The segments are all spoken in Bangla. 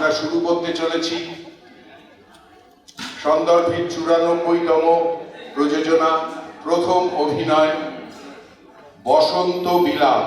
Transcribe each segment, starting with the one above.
আমরা শুরু করতে চলেছি সন্দর্ভের 94তম প্রযোজনা, প্রথম অভিনয় বসন্ত বিলাপ।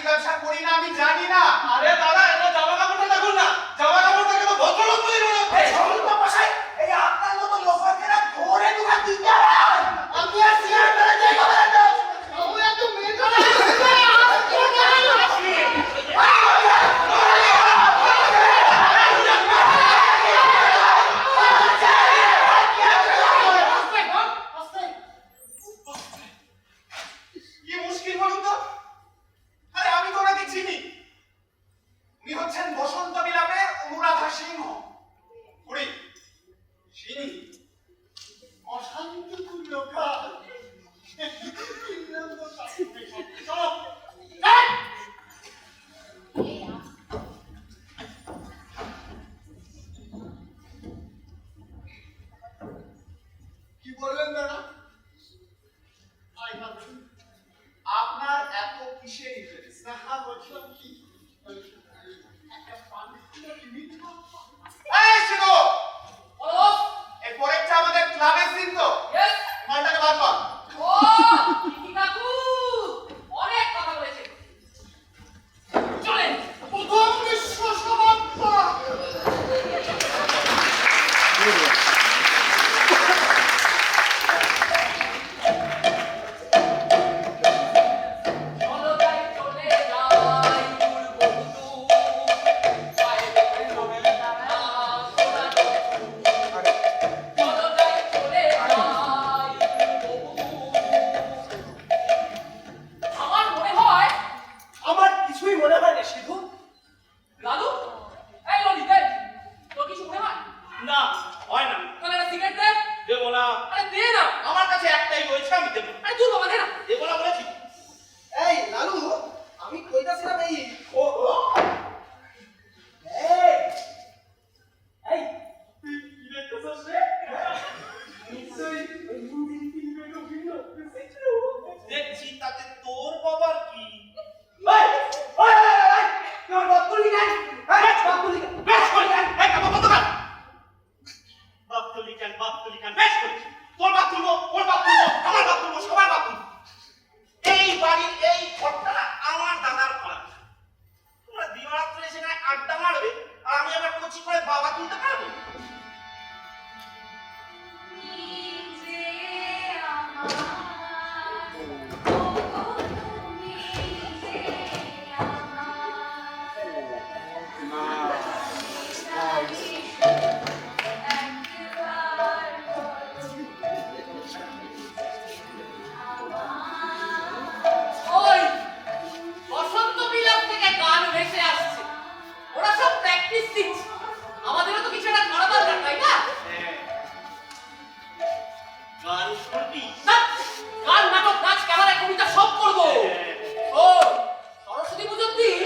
প্লাস্টিক ব্যবসা করি না, আমি জানি না। আরে দাদা, এটা জামা কাপড়টা দেখুন না, জামা কাপড়টাকে তো ভদ্রলোক বলেই মনে হচ্ছে। এই আপনার মতো লোকেরা ধরে দুটো দিতে হয়। আমি আর সিয়ার করে যাই হবে না। আমি একটু মেজর কি মুশকিল বলুন তো? আরে আমি তো ওনাকে চিনি। উনি হচ্ছেন বসন্ত বিলাপের অনুরাধা সিংহ। উনি চিনি অশান্তি লোকা। কি বললেন দাদা? আপনার এত কিসের ইন্টারেস্ট? না বলছিলাম কি একটা পানি এই শুনো, এই পরেরটা আমাদের ক্লাবের দিন তো। মালটাকে বার কর। প্রথম বিশ্ব সমাপ্ত। আমার কিছুই মনে হয় না সিধু। না, হয় না। দেবো না। আমার কাছে একটাই রয়েছে, আমি দেবো। দেবো না বলেছি। এই লালু, আমি কইতাছিলাম এই ও এই এই তুই কি দেখতেছস রে? নিশ্চয়ই ওই হিন্দি ফিল্মের অভিনয় দেখছিস। দেখছি, তাতে তোর বাবার কি? এই ওই ওই তোর বাপুলি গান, এই বাপুলি গান, বেশ করেছি। এই কাপড় বন্ধ কর। বাপ তুলি কেন? বেশ করেছি। তোর বাপ তুলবো, ওর বাপ তুলবো, আমার বাপ তুলবো, সবার বাপ তুলবো। এই বাড়ির এই ঘরটা আমার দাদার ঘর। তোমরা দিনরাত্রে সেখানে আড্ডা মারবে, আর আমি আবার কচি করে বাবা তুলতে পারবো? আমাদেরও তো কিছু একটা করা দরকার, তাই না? গান শুনবি? গান, নাটক, নাচ, ক্যামেরা, কবিতা সব করবো। ও সরস্বতী পুজোর দিন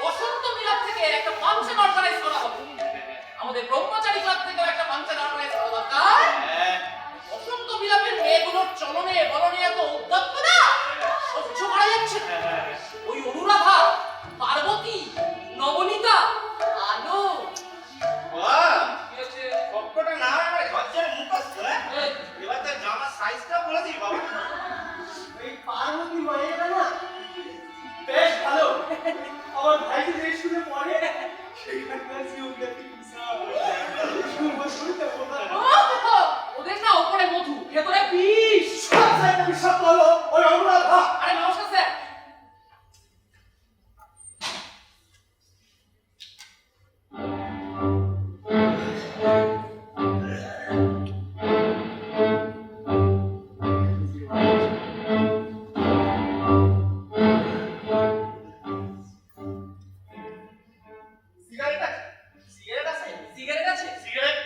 বসন্ত বিলাপ থেকে একটা ফাংশন অর্গানাইজ করা হবে। আমাদের ব্রহ্মচারী ক্লাব থেকেও একটা ফাংশন অর্গানাইজ করা দরকার। বসন্ত বিলাপের মেয়েগুলোর চলনে বলনে এত উদ্যত্ত না, সহ্য করা যাচ্ছে না। ওই অনুরাধা, পার্বতী, নবনীতা, আলো বাহ! সবকটা নাম আমার ঝরঝরে মুখস্থ, হ্যাঁ? এবার তোর জামার সাইজটা বলে দিই বাবা। এই পার্বতী মায়েরা না বেশ ভালো। আমার ভাই যে স্কুলে পড়ে সেখানকার জিওগ্রাফি স্যার ওদের না উপরে মধু, ভেতরে বিষ। সব সাইড আমি সব বলো ওই অনুরাধা। আরে নমস্কার স্যার। সিগারেট আছে? সিগারেট আছে? সিগারেট আছে? সিগারেট?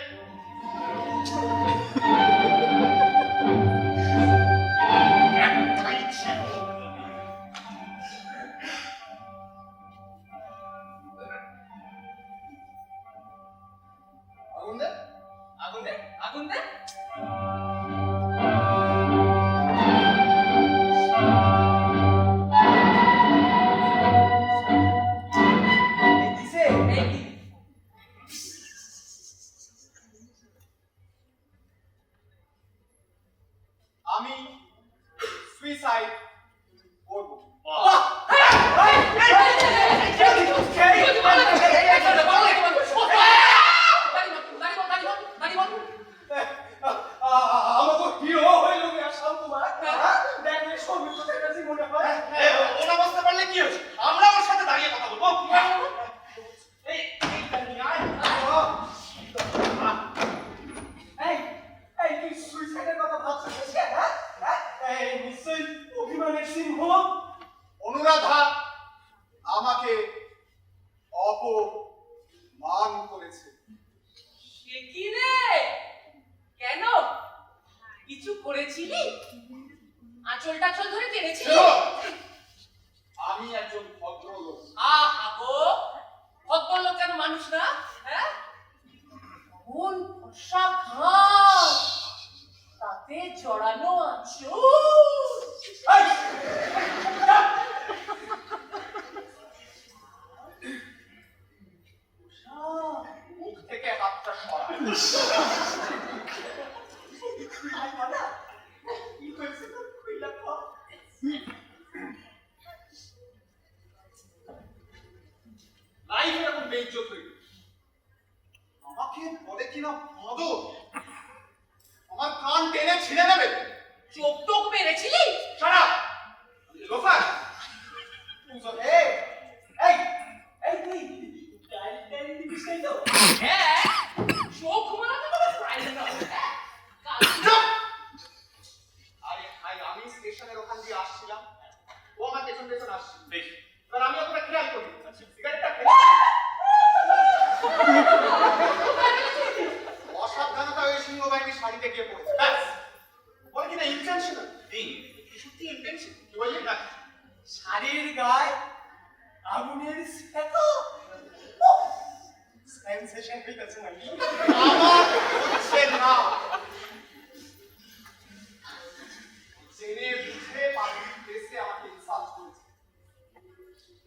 একটাই ছিল। আগুন দে, আগুন দে, আগুন দে। এই দিছে। এই কি? আমি সুইসাইড করব। বাহ! এই, এই, আমাকে অপমান করেছে। সে কি রে? কেন? কিছু করেছিলি? আঁচল টাচল ধরে টেনেছিলি? আমি একজন ভদ্রলোক। আহা গো, ভদ্রলোক কেন মানুষ না? হ্যাঁ, কোন ফর্সা ঘাস, তাতে জড়ানো আঁচল। এই! মুখ থেকে হাতটা সরা। লাইফ এরকম বেইজ্জত হয়ে গেল। আমাকে বলে কিনা বাঁদর, আমার কান টেনে ছিঁড়ে নেবে। চোখ টোক মেরেছিলি? সারা লোফার এই এই এই তুই ডাইল দিবি সেই তো। হ্যাঁ, চোখ ঘুমানোতে কোনো প্রাইজ না। হ্যাঁ, চুপ! আরে ভাই, আমি স্টেশনের ওখান দিয়ে আসছিলাম, ও আমার পেছন পেছন আসছিল। বেশ, এবার আমি ওটা খেয়াল করি, সিগারেটটা খেয়ে অসাবধানতা ওই সিংহ বাহিনীর শাড়িতে গিয়ে পড়েছে। ব্যাস, বলে কিনা ইন্টেনশনাল। সত্যি ইন্টেনশন। কি বললি না? শাড়ির গায়ে আগুনের সেকা সেন্সেশন হইতেছে নাকি? আমার হচ্ছে না। জেনে বুঝে পাবলিক প্লেসে আমাকে ইনসাল্ট করেছে।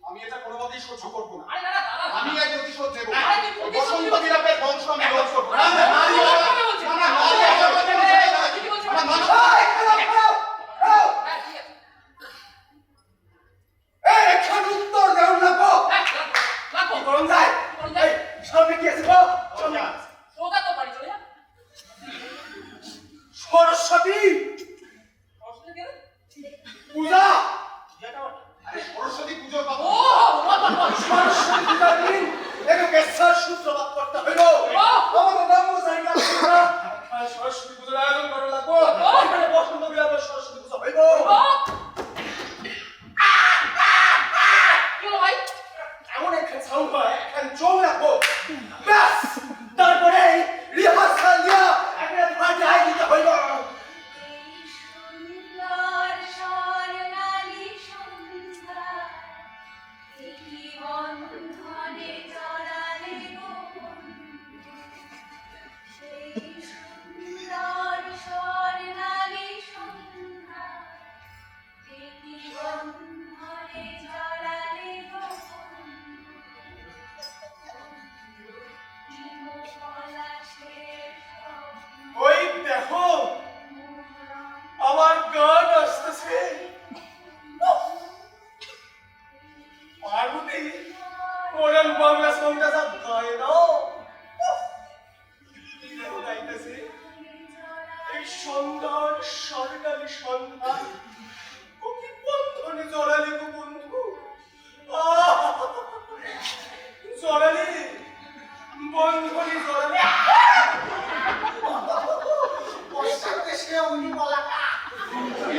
আমি এটা কোনোভাবেই সহ্য করবো না। আরে না না দাদা, আমি এর প্রতিশোধ নেব। আরে তুই প্রতিশোধ বসন্ত নিবি? বিলাপের বংশ আমি রোধ করবো। না না না, না, না, কথা বলছি। না, না, না, না, আমার কথা বলছি না। কি বলছিস? আমার মানুষ- এই, খারাপ, খারাপ, খারাপ। হ্যাঁ, ঠিক আছে। এই, একখান উত্তর দেও না গো। হ্যাঁ, লাগো। কি করুন যায়? কি করুন যায়? এই, সামনে কি আছে গো? সামনে। সোজা তো বাড়ি চলে যা। সরস্বতী সরস্বতী কেন? পূজা। আরে সরস্বতী পুজোর কথা। ও, বাবা, সরস্বতী পূজার দিন এটাকে সূত্রপাত করতে হইল। আমাদের নাম জায়গা আর সরস্বতী পুজোর আয়োজন করা লাগবো। এখানে বসন্ত বিলাপের সরস্বতী পূজা হইব। কি হলো ভাই? এমন একখান সাউন্ড হয়, একখান জল লাগবো। ব্যাস, তারপরে রিহার্সাল দিয়া একটা ফাটাই দিতে হইব। সুন্দর স্বর্ণালী সন্ধ্যা, একটি বন্ধনে জড়ালে গো বন্ধু। সেই সুন্দর স্বর্ণালী সন্ধ্যা, একটি বন্ধনে জড়ালে গো বন্ধু। হিমপলাশের স্বপ্ন ওই দেখো, আমার গান আসতেছে। পার্বতী মডার্ন বাংলা সংটা সব গায় না। কি দেখো গাইতেছে, এই সুন্দর স্বর্ণালী সন্ধ্যা, ও কি বন্ধনে জড়ালে গো বন্ধু। জড়ালে, বন্ধনে জড়ালে।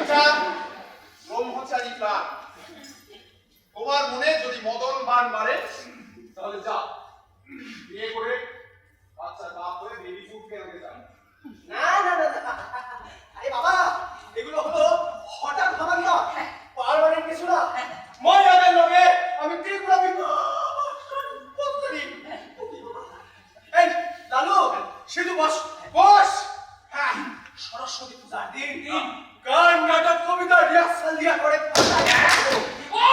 এটা ব্রহ্মচারী প্রাণ। তোমার মনে যদি মদন বান মারে, তাহলে যা বিয়ে করে বাচ্চার বাপ হয়ে বেবি ফুড খেয়ে যাও। না না না না, আরে বাবা, এগুলো হলো হঠাৎ ভাবা না, পারমানেন্ট কিছু না। মর্যাদার লোভে আমি ত্রিপুরা এই লালু, শুধু বস বস। হ্যাঁ, সরস্বতী পূজার দিন গান নাটক কবিতা রিহার্সাল দিয়া করে ও,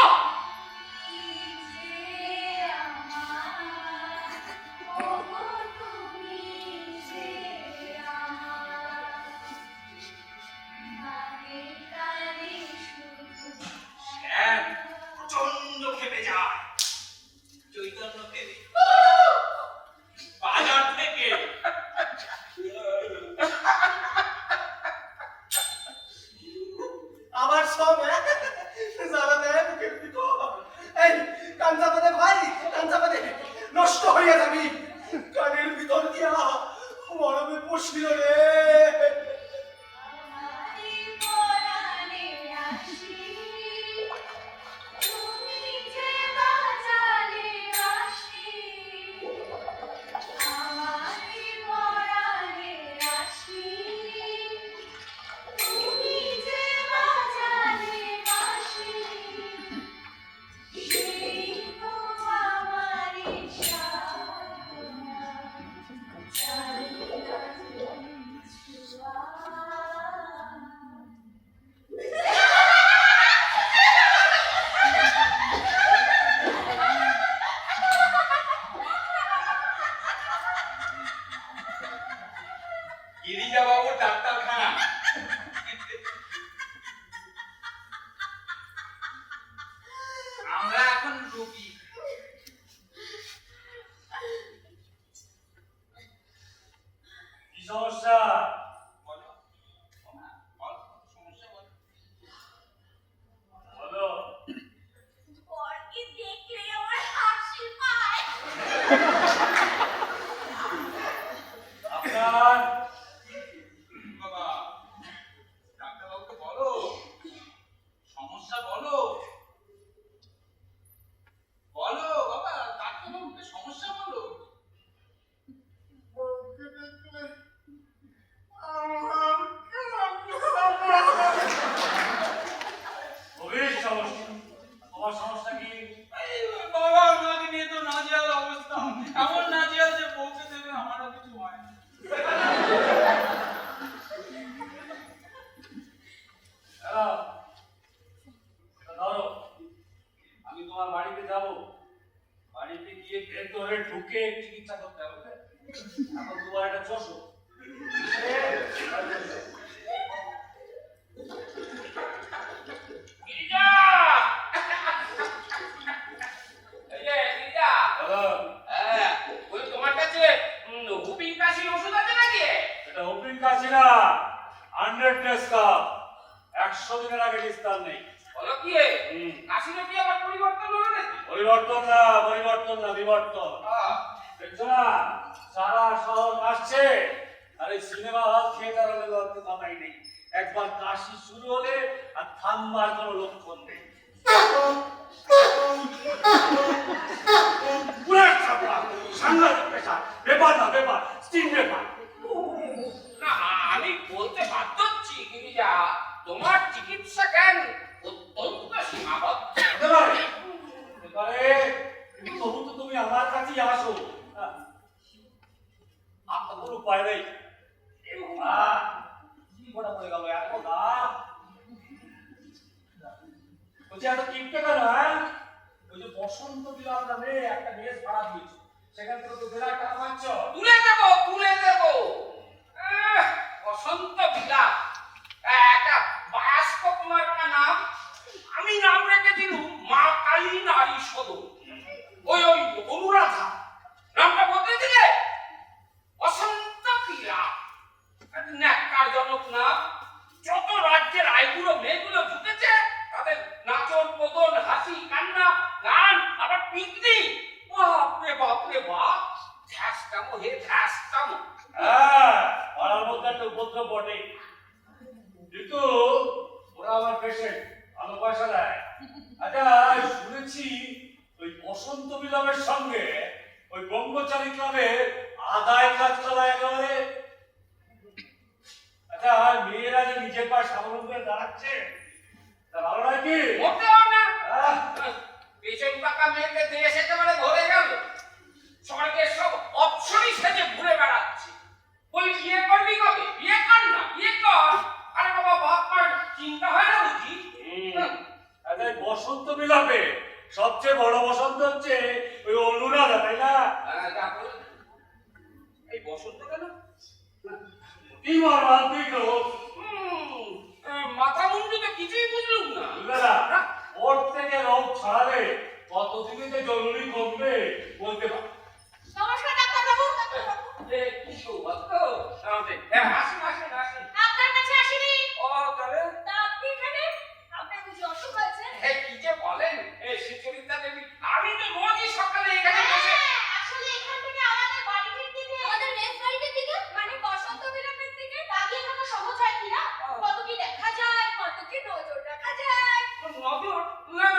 প্রচন্ড খেপে যায় চৈতন্য ফেলে বাজার থেকে আমার সব জ্বালা দেয় বুকের ভিতর। এই কাঞ্চাপাতে ভাই, কাঞ্চাপাতে নষ্ট হইয়া যাবি, কানের ভিতর দিয়া মরমে পশিল রে। পরাণে আসি, তুমি যে বাজা বাড়িতে গিয়ে ভেতরে ঢুকে চিকিৎসা করতে হবে। এখন তোমার একটা চশো গিরিজা! এই যে, গিরিজা! হ্যাঁ, ওই তোমার কাছে হুপিং কাশির ওষুধ আছে নাকি? এটা ওপেন কাছে না, 100 কাপ, 100 দিনের আগে বিস্তার নেই। বলো কি কাশিটা কি আবার পরিবর্তন হলো নাকি? পরিবর্তন না বিবর্তন। দেখছো না, সারা শহর আসছে, আর এই সিনেমা হল থিয়েটার হলে তো কথাই নেই। একবার কাশি শুরু হলে আর থামবার কোনো লক্ষণ নেই। পুরার চাপা, সাংঘাতিক পেশা, ব্যাপার না ব্যাপার, স্টিম ব্যাপার। না, আমি বলতে বাধ্য হচ্ছি গিরিজা, তোমার চিকিৎসা জ্ঞান অত্যন্ত সীমাবদ্ধ। এবারে কিন্তু তবু তো তুমি আমার কাছেই আসো। আপনার কোনো উপায় নেই। কি ঘটা পড়ে গেল এত দাম? বলছি এত কিনতে কেন? হ্যাঁ, ওই যে বসন্ত বিলাস নামে একটা মেয়ে ভাড়া দিয়েছো, সেখান থেকে তো 1,000 টাকা পাচ্ছ। তুলে দেব বসন্ত বিলাস, একটা বায়াস্কোপ মার্কা নাম। আমি নাম রেখে দিলুম মা কালী নারী সদন। ওই অনুরাধা নামটা বদলে দিলে বসন্ত বিলাস। ন্যাক্কারজনক নাম। যত রাজ্যের আইগুলো মেয়েগুলো জুটেছে, তাদের নাচন বদন, হাসি কান্না, গান, আবার পিকনিক। বাপরে বাপ, ধ্যাসটামো হে ধ্যাসটামো। হ্যাঁ, পাড়ার মধ্যে একটা উপদ্রব বটে, কিন্তু ওরা আমার পেশেন্ট, ভালো পয়সা দেয়। আচ্ছা, শুনেছি ওই বসন্ত বিলাপের সঙ্গে ওই ব্রহ্মচারী ক্লাবের আদায় কাজ চলা একেবারে। আচ্ছা, মেয়েরা যে নিজের পায়ে স্বাবলম্বী হয়ে দাঁড়াচ্ছে, তা ভালো নয় কি? মোটেও না। আহ, পেছন পাকা মেয়েকে দেশ একেবারে ধরে গেল। স্বর্গের সব অপসরই সেজে ঘুরে বেড়াচ্ছে। বলি বিয়ে করবি কবে? বিয়ে কর না, বিয়ে কর। আরে বাবা, বাপ মার চিন্তা হয় না বুঝি? আচ্ছা, এই বসন্ত বিলাপে সবচেয়ে বড় বসন্ত হচ্ছে ওই অনুরাধা, তাই না? তারপরে এই বসন্ত কেন? কি মর্মান্তিক রোগ। মাথা মুন্ডু তো কিছুই বুঝলুম না। বুঝলে না, ওর থেকে রোগ ছড়ালে কতদিনে যে জরুরি কমবে বলতে পার। নমস্কার ডাক্তারবাবু। কি সৌভাগ্য আমাদের। আসুন। আপনার কাছে আসিনি। ও তাহলে তা আপনি এখানে? আপনার বুঝি অসুখ হয়েছে? কি যে বলেন সুচরিতা দেবী, আমি তো রোজই সকালে এখানে বসে। আসলে এখান থেকে আমাদের বাড়িটির দিকে, আমাদের মেস বাড়িটির দিকে, মানে বসন্ত বিলাপের দিকে তাকিয়ে থাকা সহজ হয় কিনা? কত কি দেখা যায়, কত কি নজর রাখা যায়। নজর না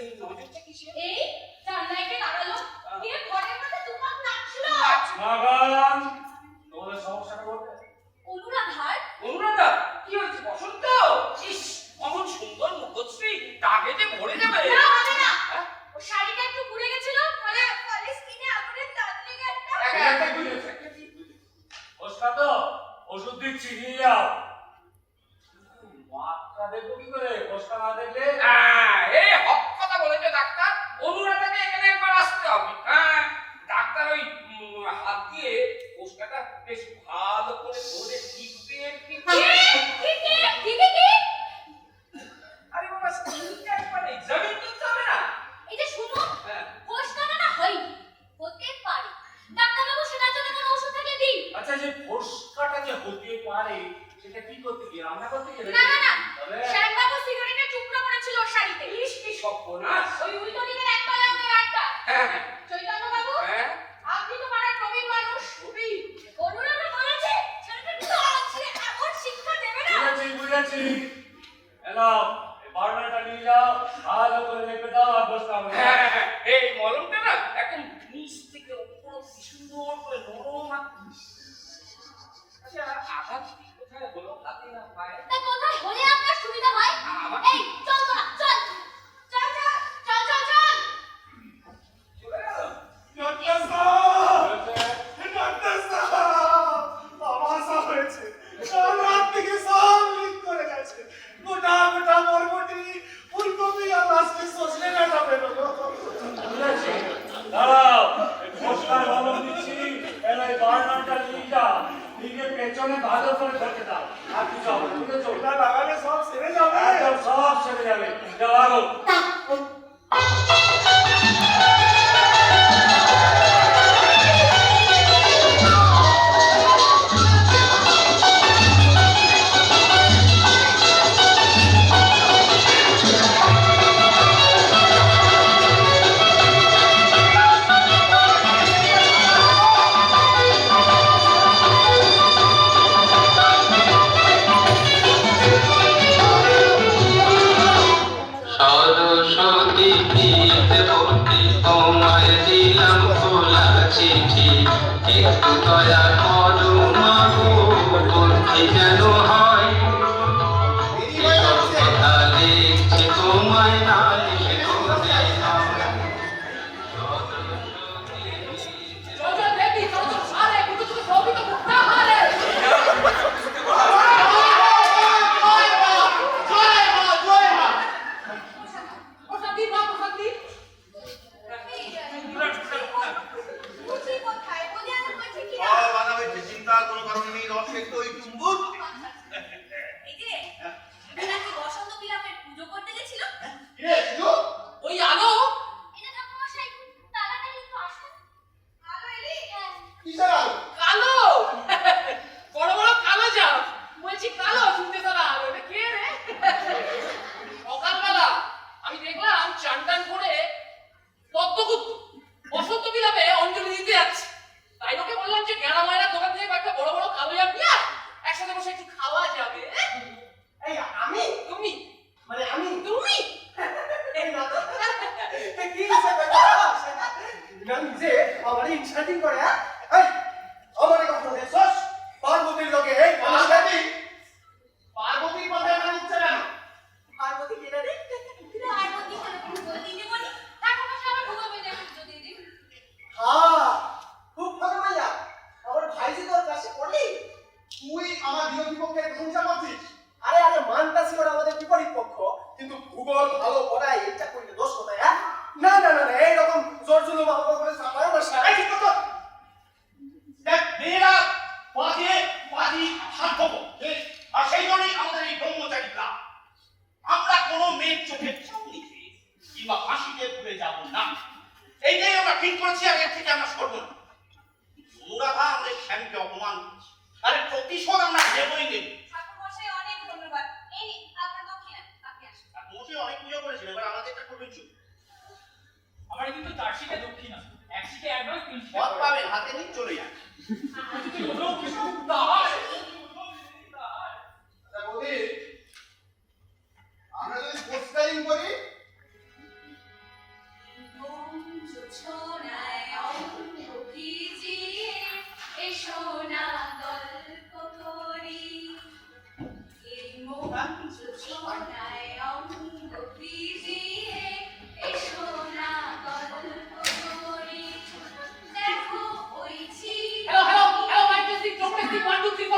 এই নজরটা কিসের? এই জানলায় দাঁড়ালো, কে ঘরের মধ্যে তুফান নাচছিল। নাগান, তোমাদের সমস্যাটা বলতে। অনুরাধার অনুরাধা, কি হয়েছে? বসন্ত? ইস, অমন সুন্দর মুখশ্রী দাগে যে ভরে যাবে। না, হবে না। হ্যাঁ? ও শাড়িটা একটু ঘুরে গেছিল, ফলে স্কিনে আগুনের দাগ লেগে একটা। একটা বুঝেছে। ওষুধ তো ওষুধ দিচ্ছি, নিয়ে যাও। মাত্রা দেখবো কি করে? ওষুধ না দেখলে এই হক কথা বলেছে ডাক্তার। অনুরাধাকে এখানে একবার আসতে হবে। ডাক্তার ওই হাত দিয়ে কোষকাটা বেশ ভালো করে ধরে টিপে আরে বাবা, স্কিনটা একবার এক্সামিন করতে হবে না? এই যে শুনুন, হ্যাঁ। কোষ কাটাটা হয়নি, হতে পারে। ডাক্তারবাবু সেটার জন্য কোনো ওষুধ থাকে দিন। আচ্ছা, যে ফোসকাটা যে হতে পারে সেটা কি করতে গিয়ে? রান্না করতে গিয়ে? না, তবে শ্যামবাবু সিগারেটের টুকরো পড়েছিল ওর শাড়িতে। ইস, কি সর্বনাশ। ওই উল্টো দিকের একতলায় ওই আটটা। হ্যাঁ চৈতন্যবাবু, হ্যাঁ আপনি তো পাড়ার প্রবীণ মানুষ। খুবই। অনুরাধা বলেছে ছেলেটা কিন্তু আছে, এমন শিক্ষা দেবে না। বুঝেছি। এলাও, এই বার্নারটা নিয়ে যাও, ভালো করে লেপে দাও আর বসতে হবে। এই মলমটা না একদম নিচ থেকে উপর অব্দি সুন্দর করে নরম। আচ্ছা, আঘাত কোথায় হলো? হাতে না পায়ে? তা কোথায় হলে আপনার সুবিধা হয়? এই চল তো না, চল। চলে গেল? পিছনে ভালো করে ধরতে দাও আর কিছু হবে না, বুঝেছো? ওটা লাগালে সব সেরে যাবে। একদম সব সেরে যাবে। যাও আগো। সরস্বতী বিদ্যাপতি তোমায় দিলাম খোলা চিঠি, একটু দয়া করো মাগো বন্ধি যেন হয়, এসব কথা লিখছি তোমায় না লিখে করতে হয়। চল চল বেবি, চল চল সারে, কিন্তু তুই সবই তো মুক্তা হারে। প্রসাদি মা, প্রসাদি। বুঝি কোথায়? বুঝি আর বলছে কি না? ফল বাঁধা হয়েছে, চিন্তার কোনো কারণ নেই। রসের দই চুম্বুক। এই যে, এরা কি বসন্ত বিলাপের পুজো করতে গেছিল? কিরে, শুধু? ওই আলো এই যে ঠাকুরমশাই, তাড়াতাড়ি একটু আসুন। আলো এলি? হ্যাঁ। কিসের আলো? কালো, বড় বড় কালো জাম। বলছি কালো শুনতে সারা আলো, এটা কে রে? সকালবেলা আমি দেখলাম চান টান করে পদ্মগুপ্ত বসন্ত বিলাপে অঞ্জলি দিতে যাচ্ছে। তাই ওকে বললাম যে গ্রামায়ণের দোকান থেকে কয়েকটা বড় বড় কালো জাম নিয়ে আয়, একসাথে বসে একটু খাওয়া যাবে। এই আমি তুমি মানে আমি তুমি এই না তো কি হিসাবে কথা না নিজে আমার ইনসাল্টিং করে হ্যাঁ এই আমার কথা দেখছস পার্বতীর লগে এই পার্বতী? পার্বতীর কথায় আমার ইচ্ছে কেন? পার্বতী কে রে পার্বতী হলো ভূগোল দিদিমণি। ঠাকুরমশাই আবার ভূগোল বইতে পুজো দিয়ে দিন। হ্যাঁ খুব ভালো মাইয়া আমার ভাইজি তোর কাছে পড়লি তুই আমার বিরোধী পক্ষে প্রশংসা করছিস? আরে আরে মানতাছি ওরা আমাদের বিপরীত পক্ষ কিন্তু ভূগোল ভালো পড়াই এটা করলে দোষ কোথায় হ্যাঁ না না না না এইরকম জোর জুলুম আমার উপরে চাপায় না এই ঠিক কথা। দেখ, মেয়েরা বাজে বাজি স্বার্থপর। আর সেই জন্যই আমাদের এই ব্রহ্মচারী ক্লাব। আমরা কোনো মেয়ের চোখে চাউনিতে কিংবা হাসিতে ভুলে যাব না। এইটাই আমরা ঠিক করেছি, আর এর থেকে আমরা সরব না। অনুরাধা আমাদের স্বামীকে অপমান করেছে, আরে প্রতিশোধ আমরা নেবই নেব। ঠাকুরমশাই অনেক ধন্যবাদ। এই নিন আপনার দক্ষিণা। আপনি আসুন। আর মশাই অনেক পুজো করেছিল, এবার আমাদেরটা করবেন চুপ। আমার কিন্তু 4 শিটে দক্ষিণা, 1 শিটে অ্যাডভান্স, 3 শিটে পথ পাবেন, হাতে নিন, চলে যান। তুই বলো কিছু তার আচ্ছা বৌদি, আমরা যদি পোস্টারিং করি ছোড়ায় অঙ্গ ভিজিয়ে এসো না গল্প করি। এই মঞ্চ ছোড়ায় অঙ্গ ভিজিয়ে এসো না গল্প করি। দেখো ওই ছিল hello hello hello mic testing, চোখ টেস্টিং, 1 2 3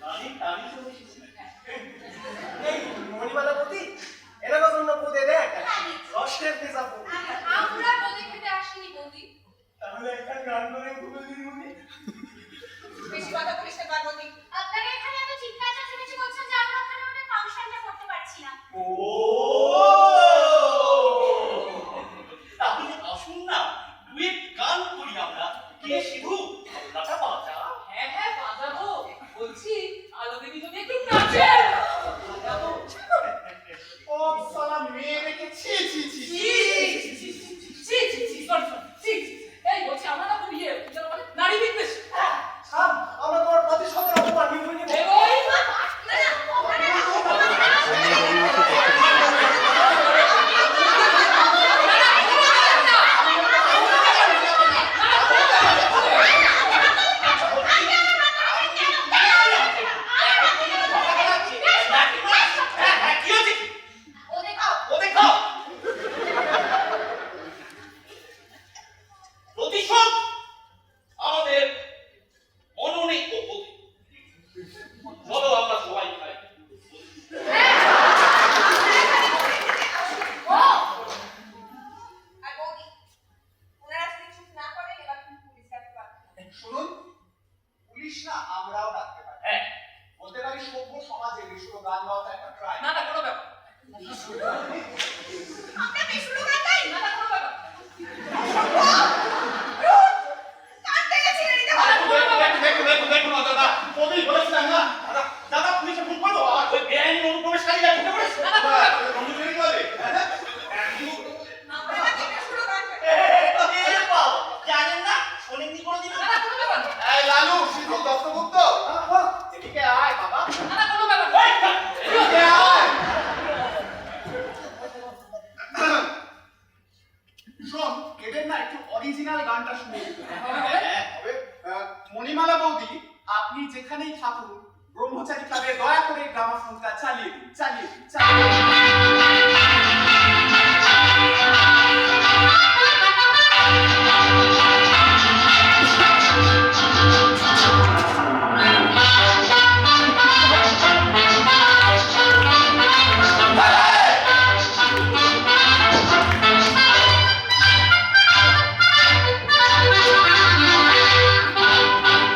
আমি চলে এসেছি। এই মণিমালা বৌদি, এনাদের জন্য বোঁদে দে একটা রসের ভেজা বোঁদে। আমরা বোঁদে খেতে আসিনি বৌদি। তাহলে একটা গান করে ঘুরে দিন বৌদি। বেশি কথা বলিস না পার্বতী। আপনারা এখানে এত চিৎকার চেঁচামেচি করছেন যে আমরা ওখানে আমাদের ফাংশনটা করতে পারছি না। ও তাহলে আসুন না, ডুয়েট গান করি আমরা। কে সিধু নাচা বাজা। হ্যাঁ হ্যাঁ বাজাবো। বলছি আলো দেবী যদি একটু নাচেন। বাজাবো। ও সালা মেয়ে রেখে ছি ছি ছি ছি, ছি, ছি, ছি, ছি, ছি, ছি, sorry, sorry, ছি, ছি। এই বলছি আমরা না খুব ইয়ে কি যেন বলে নারী বিদ্বেষ। সাব, আমরা তোমার প্রতিশোধের অপমান নিব নিব। এগোই। ও দেখাও। ও দেখো, প্রতিশোধ আমাদের মননে ও বোধে। চলো আমরা সবাই খাই। ও আর বৌদি, ওনারা যদি চুপ না করেন এবার কিন্তু পুলিশ ডাকতে পারবেন। শুনুন, পুলিশ না আমরাও ডাকতে পারি। হ্যাঁ, বলতে পারি সভ্য সমাজে বিশুদ্ধ গান গাওয়াটা একটা ক্রাইম। না না কোনো ব্যাপার না। আমরা বেসুরো গান গাই। না না কোনো ব্যাপার না। কান থেকে ছিঁড়ে নিতে না, হবে। না, কোনো ব্যাপার না। দেখুন দাদা, কবি বলেছিলাম না, দাদা পুলিশে ফোন করবো। আর ওই বেআইনি অনুপ্রবেশকারীরা ঢুকে পড়েছে। না না কোনো ব্যাপার না। কমিউনিটি করে আমরা নাকি বেসুরো গান গাই। এ বাবা, জানেন না, শোনেননি কোনোদিনও? না না কোনো ব্যাপার না। এই লালু সিধু দত্তগুপ্ত এদিকে আয় বাবা, না না কোনো ব্যাপার না। এদিকে আয়। শোন, এদের না একটু অরিজিনাল গানটা শুনে দিতে হবে। হ্যাঁ, হবে। মণিমালা বৌদি, আপনি যেখানেই থাকুন ব্রহ্মচারী ক্লাবে দয়া করে গ্রামাফোনটা চালিয়ে দিন, চালিয়ে দিন, চালিয়ে দিন।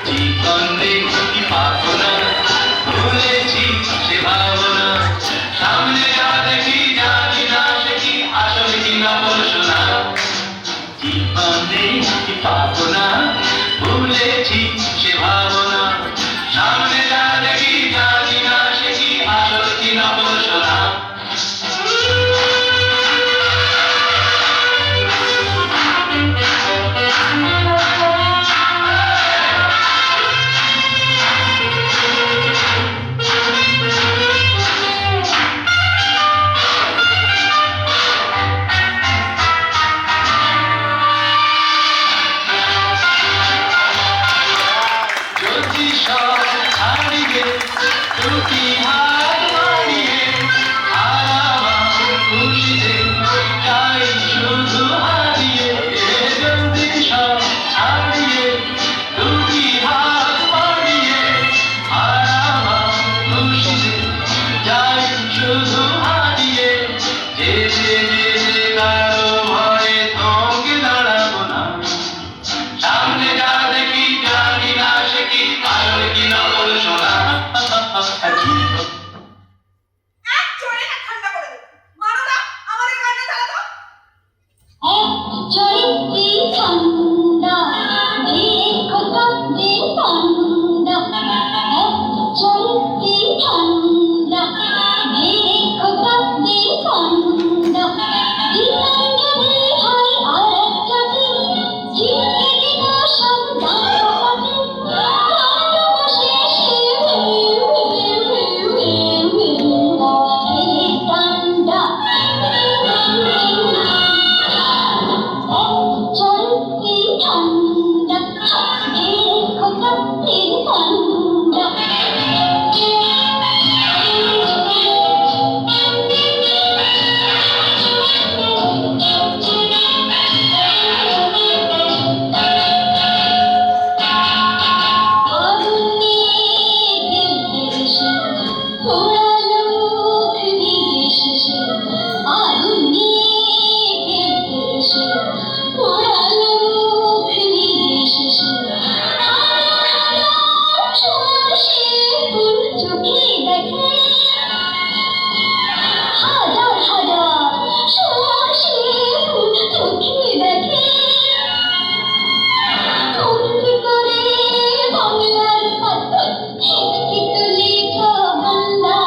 জীবনে কি পাবো না, ভুলেছি সে ভাবনা, সামনে যা দেখি জানি না সে কি আসলে কি না বলছো না। জীবনে কি দেখে হাজার হাজার সরাসি চোখে দেখে কমতি করে বাংলার পাথর শিক্ষিত লেখা বাংলা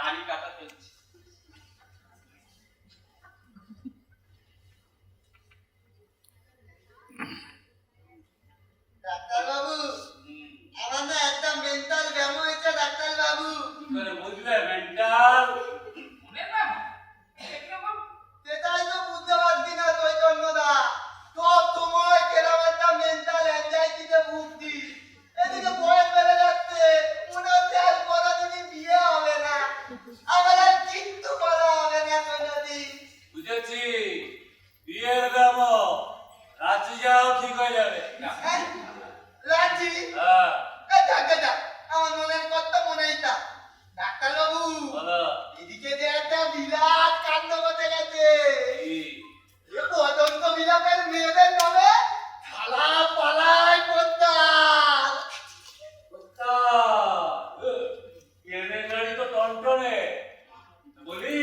দাড়ি কাটা চলছে। ডাক্তারবাবু, আমার না একটা মেন্টাল ব্যায়াম হয়েছে ডাক্তারবাবু। কি করে বুঝলে মেন্টাল? মনে না একরকম সেটাই তো বুঝতে পারছি না চৈতন্যদা। সব সময় কেরম একটা মেন্টাল অ্যাংজাইটিতে ভুগছি। এদিকে বয়স বেড়ে যাচ্ছে, মনে হচ্ছে আর কোনোদিনই বিয়ে হবে না, আমার আর কিচ্ছু করা হবে না কোনোদিন। বুঝেছি, বিয়ের ব্যায়াম রাঁচি যাও ঠিক হয়ে যাবে। হ্যাঁ, রাজি? হ্যাঁ, যাক, আমার মনের কথা মনেই তা। ডাক্তারবাবু, বলো এদিকে যে একটা বিরাট কাণ্ড ঘটে গেছে। কি? এ বদন্ত বিলাপের মেয়েদের নামে থালা পালায় কোথাল। কোথা? কেনে গাড়ি তো টনটনে। বলি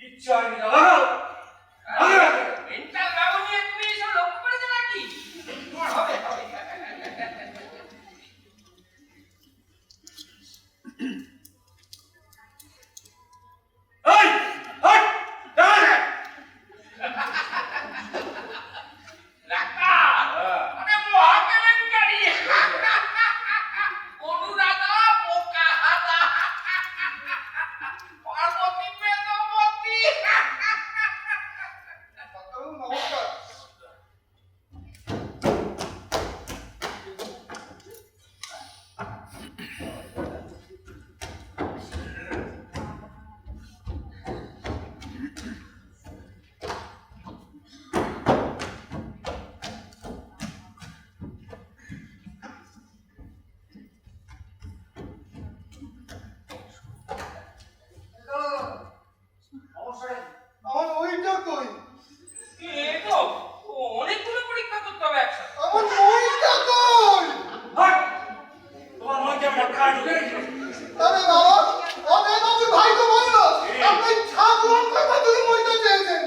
ইচ্ছা আমি না লাগাও। মেন্টাল ব্যাগো নিয়ে তুমি এসব লক্ষ্য করেছো নাকি? তোমার হবে হবে। এই, হাট, দাঁড়া। ডাক্তার হ্যাঁ। মানে মহাকেলেঙ্কারি। অনুরাধা বোকা হাদা। পার্বতী বেদবতী। ডাক্তারবাবু নমস্কার। আমার ওইটা কই? এ তো অনেকগুলো পরীক্ষা করতে হবে একসাথে। আমার ওইটা কই? হাট! তোমার মনে কেমন একটা ঢুকে গেছে? আরে বাবা, অজয় বাবুর ভাই তো বললো আপনি ছাপ লঙ্কার বদলে মইটা চেয়েছেন।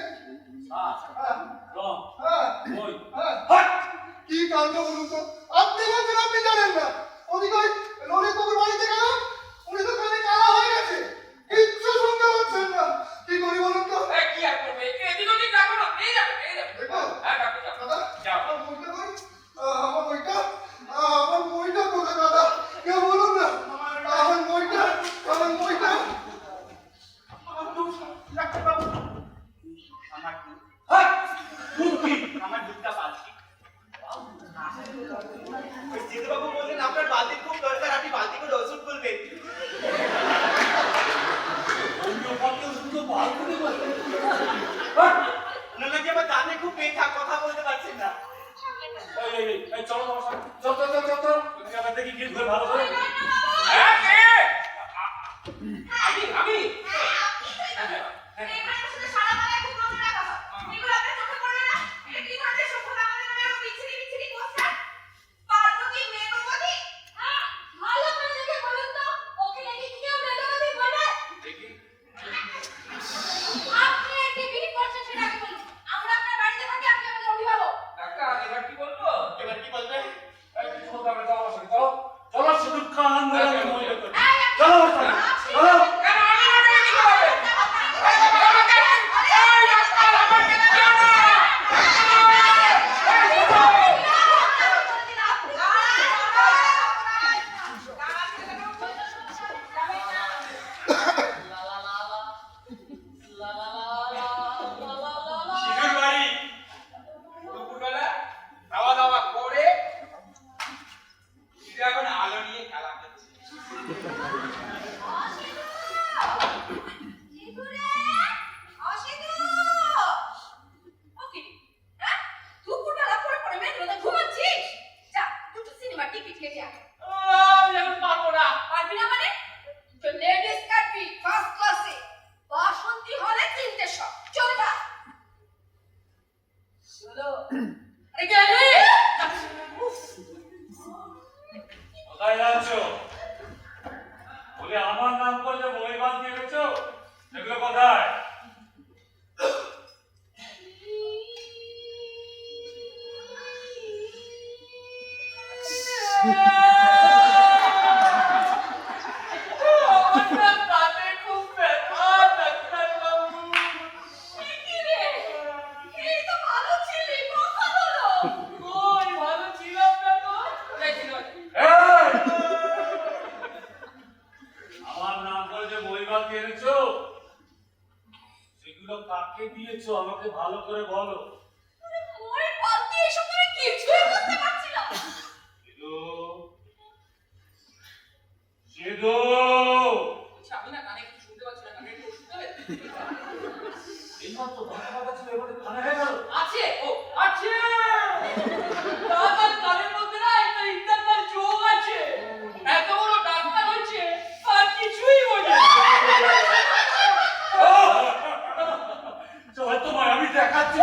রং, হ্যাঁ, ওই, হ্যাঁ। হাট! কি কাণ্ড বলুন তো? আপনি বলছেন আপনি জানেন না। ওদিকে ওই ললিত বাবুর বাড়িতে গেলাম, উনি তো কানে কালা হয়ে গেছে, কিচ্ছু শুনতে পাচ্ছেন না। কি করি বলুন তো? কি আর করবে? এদিক ওদিক রাখো না, পেয়ে যাবে পেয়ে যাবে। দেখো, হ্যাঁ ডাক্তার যাও। দাদা, যাও। আমার বইটা কই? আমার বইটা কোথায় দাদা? কেউ বলুন না। আমার বইটা। ডাক্তারবাবু, আমার দুধ, হাট! দুধ কি? আমার দুধটা বালতি। ওই জিতুবাবু বললেন আপনার বালতি খুব দরকার, আপনি বালতি করে ওষুধ করবেন। হোমিওপ্যাথি ওষুধ তো ভালো করে বলে। হাট! ওনার নাকি আমার দাঁতে খুব ব্যথা, কথা বলতে পারছেন না। এই, চলো তোমার সাথে। চল। তুমি আবার দেখি কি ঘুরে ভালো করে। হ্যাঁ কে? আমি এখানে শুধু সারা বেলা খুব নজর রাখা হয়। এগুলো আপনার চোখে পড়ে না? এনেছো? সেগুলো কাকে দিয়েছো আমাকে ভালো করে বলো। মোর বাদ দিয়ে এসব তুমি কিছুই বুঝতে পারছি না। সিধু, সিধু, আচ্ছা, আমি না কানে কিছু শুনতে পাচ্ছি না, কানে একটু ওষুধ দেবে? এইমাত্র কথা কথা ছিল এবারে কানে হয়ে গেল। আছে, ও আছে। দাদার কানের মধ্যে না একটা ইন্টারনাল যোগ আছে। এত বড় ডাক্তার হয়েছে আর কিছুই বোঝে না। চলো তোমায় আমি দেখাচ্ছি।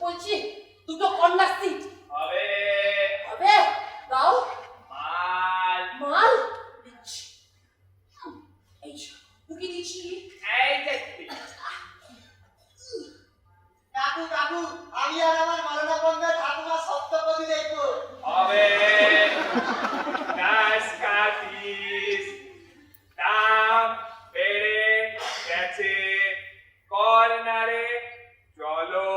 বলছি দুটো কন্যাশ্রী হবে হবে, দাও। মাল মাল দিচ্ছি। এই যে, ঢুকিয়ে দিচ্ছি। এই দেখবি কাকু কাকু, আমি আর আমার মাননাপন্থা ঠাকুমা সপ্তপদী দেখবো। হবে গ্যাস কাটিস দাম বেড়ে গেছে কর্নারে চলো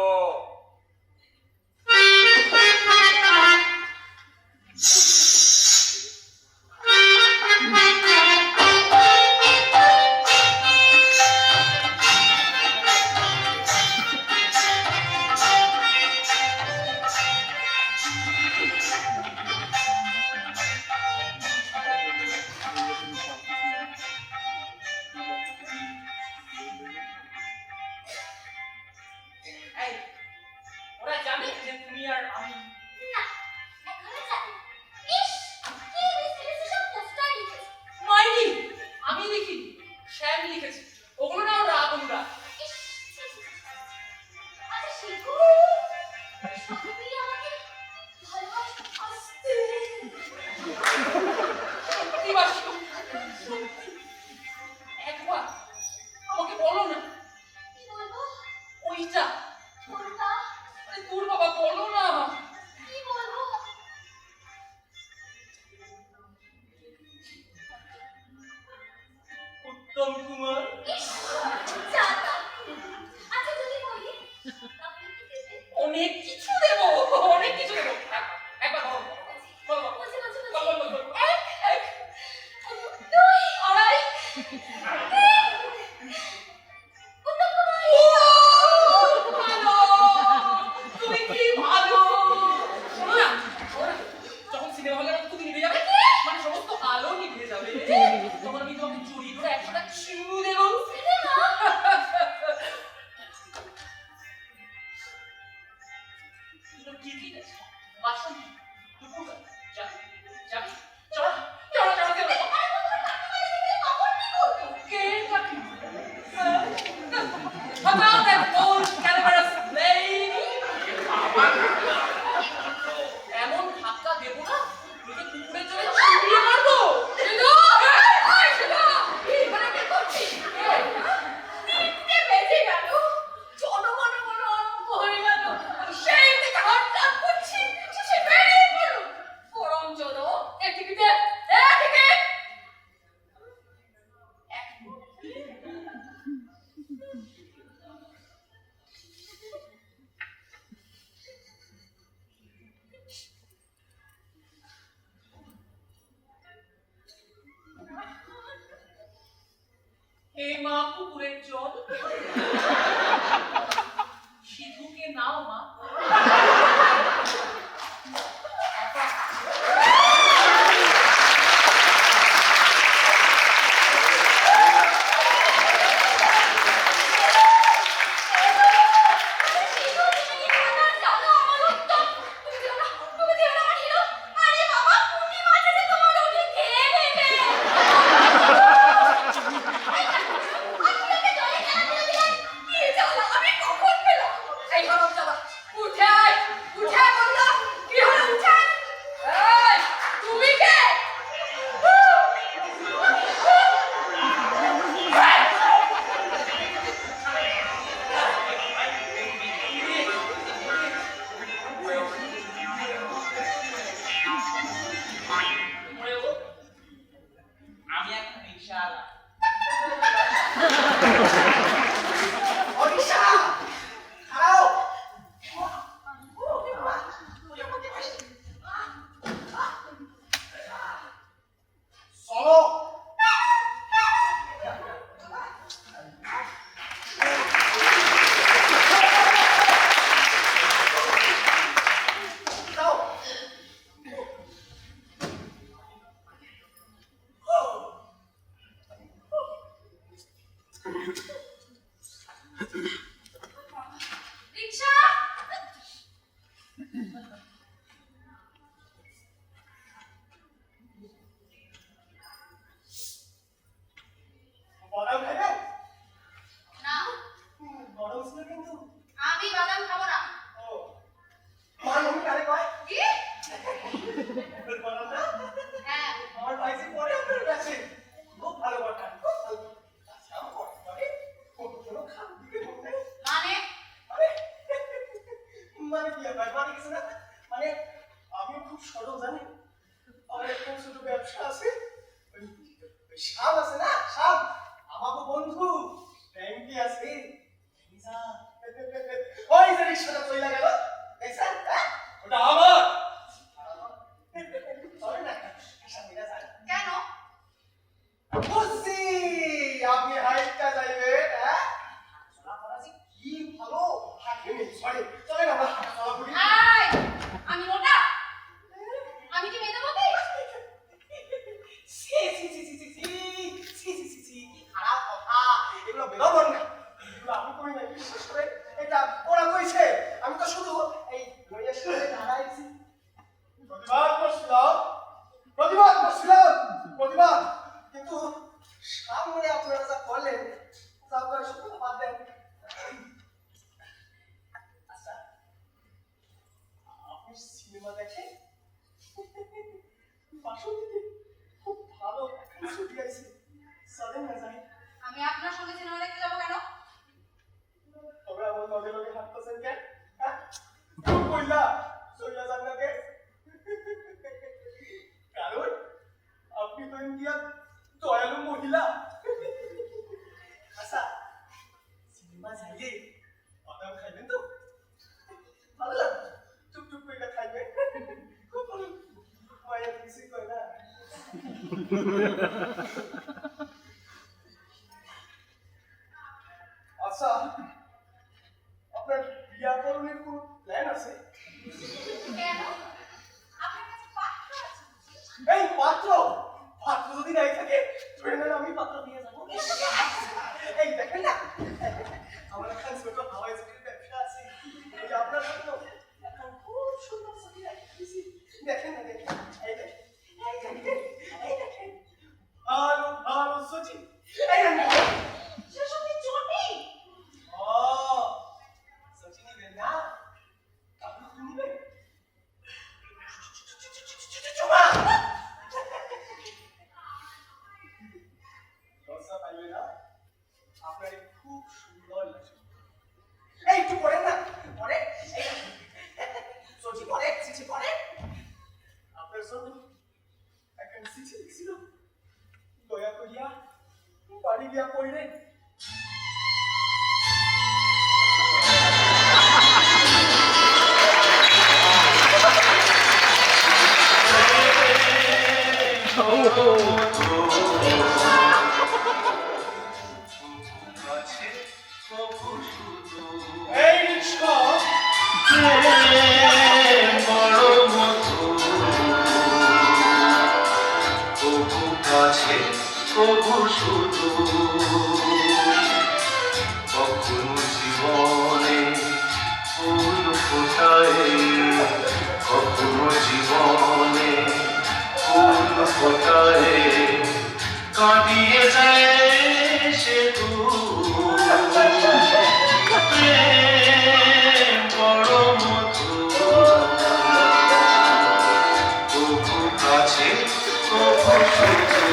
এই, ওরা জানে যে তুমি আর আমি? না, এখনো জানি না। ইস, কি মিষ্টি মিষ্টি সব পোস্টার লিখেছে। মাইনি, আমি লিখি, শ্যাম লিখেছে। ওগুলো না ওরা তোমরা। ইস, ছি, ছি, ছি। আচ্ছা, শিখু, তুমি আমাকে ভালোবাসো? আস্তে। সত্যি বাসো, সত্যি। একবার আমাকে বলো না, কি বলবো? ওইটা। কোনটা? আরে দূর বাবা, বলো না। কি বলবো? উত্তম কুমার। ইস, জাতা। আচ্ছা, যদি বলি, তাহলে কি দেবে? অনেক কিছু দেবো, অনেক কিছু দেবো। একবার বলো, বলো, বলো, বলছি, বলছি, বলছি। বলো, বলো, বলো। এক, দুই, আড়াই। উত্তম কুমার। ও, ভালো, তুমি কি ভালো। শোনো না, শোনো না, যখন সিনেমা হলের মতো তুমি নিভে যাবে, মানে সমস্ত আলো নিভে যাবে, তখন আমি তোমাকে জড়িয়ে ধরে একসাথে চুমু দেবো। সিনেমা? দুটো টিকিট আছে, বাসন দুপুর যাবি, যাবি, চলো, চলো, চলো, চলো। আরে তোমার কাকিমাকে দেখলে কখন কি করবে? কে কাকি? About that old calamarous lady. এমন ধাক্কা দেবো না, তোকে কুকুরের জলে চিবিয়ে মারবো। শুধু, এই শুধু, এখানে কি করছিস? তিনটে বেজে গেল, জনগণ মন আরম্ভ হয়ে গেল। সেই থেকে হট্টাপ করছি, শেষে বেরিয়ে পড়ল। পরম জন, এ টিকিটে, এ টিকিট। হে মা কুকুরের জল, সিধুকে নাও মা। এই হারামজাদা, উঠে আয়। রিকশা বাদাম খাবে? না গরম ছিল কিন্তু। আমি বাদাম খাবো না ও, আমার মম্মি কারে কয়? কি বাদাম না? হ্যাঁ আমার ভাইজি পরে আপনার কাছে। খুব ভালো কথা, খুব ভালো। আচ্ছা, আমার পরে কোনো খান দিকে মনে নেই। মানে আরে, মানে কি ব্যাপার? মানে কিছু না। মানে আমিও খুব সরল জানি। আমার একটা ছোট ব্যবসা আছে। ওই শাম আছে না, শাম আমাকে বন্ধু ব্যাংকে আছে। যা, ওই যে রিক্সাটা চলে গেল দেখছেন? হ্যাঁ? ওটা আমার। চলে না, রিক্সা নিয়ে যায়। কেন বুঝছি, আপনি হাইটটা যাইবেন, হ্যাঁ? চলাফেরা যে কি ভালো। হাঁটেনি, সরি, চলেন আমরা হাঁটাচলা করি। আয় আমি মোটা আমি কি মেধাবতী ছি, ছি, ছি, ছি, ছি, ছি, ছি, ছি, ছি, ছি, কি খারাপ কথা। এগুলো বেরোবেন না। এগুলো আমি করি নাই, বিশেষ করে এটা ওরা কইছে। আমি তো শুধু এই লইয়া শুনে দাঁড়াইছি। প্রতিবাদ। কিন্তু সামনে আপনারা যা করলেন, তা আপনারা সত্যি বাদ দেন। আচ্ছা, আপনি সিনেমা দেখেন? বাসন্তীতে খুব ভালো একটা ছবি আছে, চলেন না যাই। আমি আপনার সঙ্গে সিনেমা দেখতে যাবো কেন তবে আমার লগে লগে হাঁটতেছেন কেন? হ্যাঁ? কেউ কইলা চইলা যান না কে? কারণ আপনি তো ইন্ডিয়ার দয়ালু মহিলা। আচ্ছা, সিনেমা যাইলে বাদাম খাইবেন তো? ভালো লাগবে, টুকটুক করে খাইবেন। খুব ভালো, মায়ের কিছুই কয় না। আচ্ছা, আপনার বিয়াকরণের কোন প্ল্যান আছে? কেন আপনার কাছে পাত্র আছে বুঝি? এই পাত্র যদি নাই থাকে ধরে নেন আমি পাত্র দিয়ে যাবো। এই দেখেন না, আমার একটা ছোট হাওয়াই চটির ব্যবসা আছে। এই আপনার জন্য একটা খুব সুন্দর চটি রাখছি। দেখেন না, দেখেন, এই দেখেন, এই দেখেন, এই দেখেন, ভালো ভালো চটি। এই দেখেন, সেসব কি চটি ও চটি নিবেন না? আপনি কি নিবেন? চুমা! লজ্জা পাইবে না? আপনার এই খুব সুন্দর লাগছে। এই একটু পড়েন না, পড়ে, এই চটি পড়ে, চিঠি পড়ে। আপনার জন্য একটা চিঠি লিখছিল, দয়া করিয়া বাড়ি গিয়া পড়লেন। এই রিক্সা কখনো জীবনে ফুল ফোটায়, কখনো জীবনে ফুল ফোটায়, কাঁদিয়ে যায় সে প্রেম বড় মধুর, তবু কাছে তবু শুধু।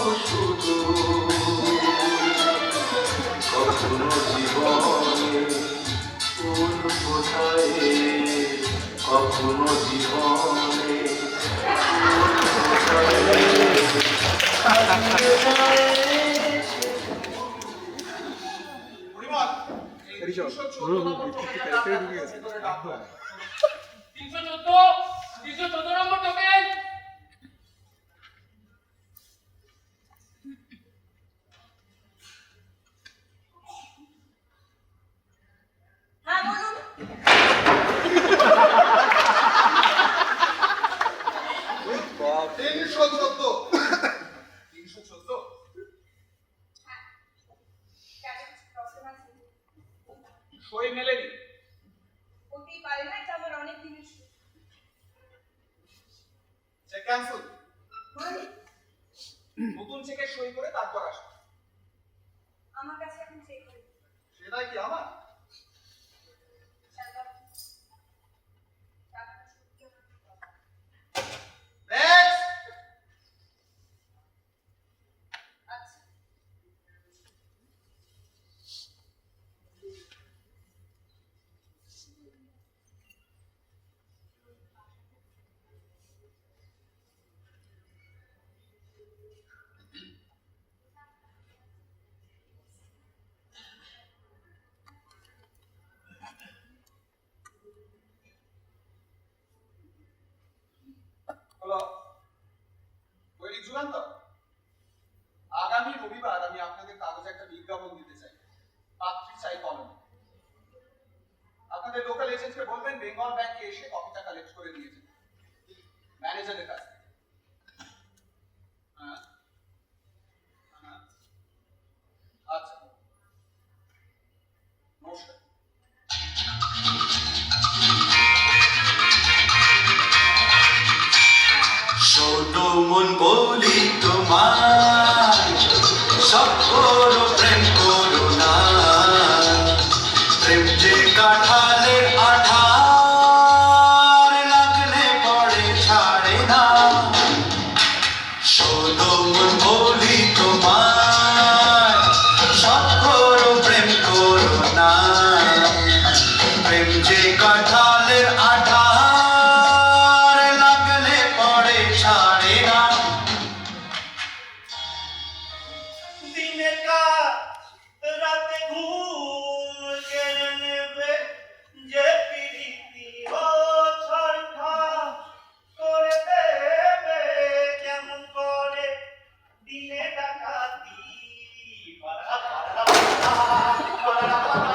শুধু কখনো জীবনে ফুল ফোটায় কখনো জীবনে পরিমল, এই 314 নম্বর টোকেনটা আপনার ভিতরে রাখুন। 314 নম্বর টোকেন। হ্যাঁ বলুন। 314 314 হ্যাঁ কেন কিছু প্রবলেম আছে? সই মেলেনি। হতেই পারে না, এটা আমার অনেক দিনের শখ। Cheque cancel. মানে নতুন চেকে সই করে তারপর আসবে। আমার কাছে এখন চেক করে দিন। সেটাই কি আমার? টাকাটা সত্যি আমার খুব দরকার। নেক্সট। আচ্ছা হ্যালো, দৈনিক যুগান্তর। আগামী রবিবার আমি আপনাদের কাগজে একটা বিজ্ঞাপন দিতে চাই। পাত্রী চাই কলম। আপনাদের লোকাল এজেন্টকে বলবেন বেঙ্গল ব্যাংকে এসে কপিটা কালেক্ট করে নিয়ে যেতে, ম্যানেজারের কাছ থেকে। হ্যাঁ হ্যাঁ আচ্ছা, নমস্কার। শোনো মন বলি তোমার সব করো প্রেম করো না প্রেম যে কাঠালের আঠার লাগলে পড়ে ছাড়ে না শোনো মন বলি তোমার সব করো প্রেম করো না প্রেম যে কাঠালের আঠার লাগলে পড়ে ছাড়ে না দিনে কাজ রাতে ঘুম কেড়ে নেবে যে প্রীতি ছড়খা করে দেবে কেমন করে দিনে ডাকাতি পারা পারা পারা পারা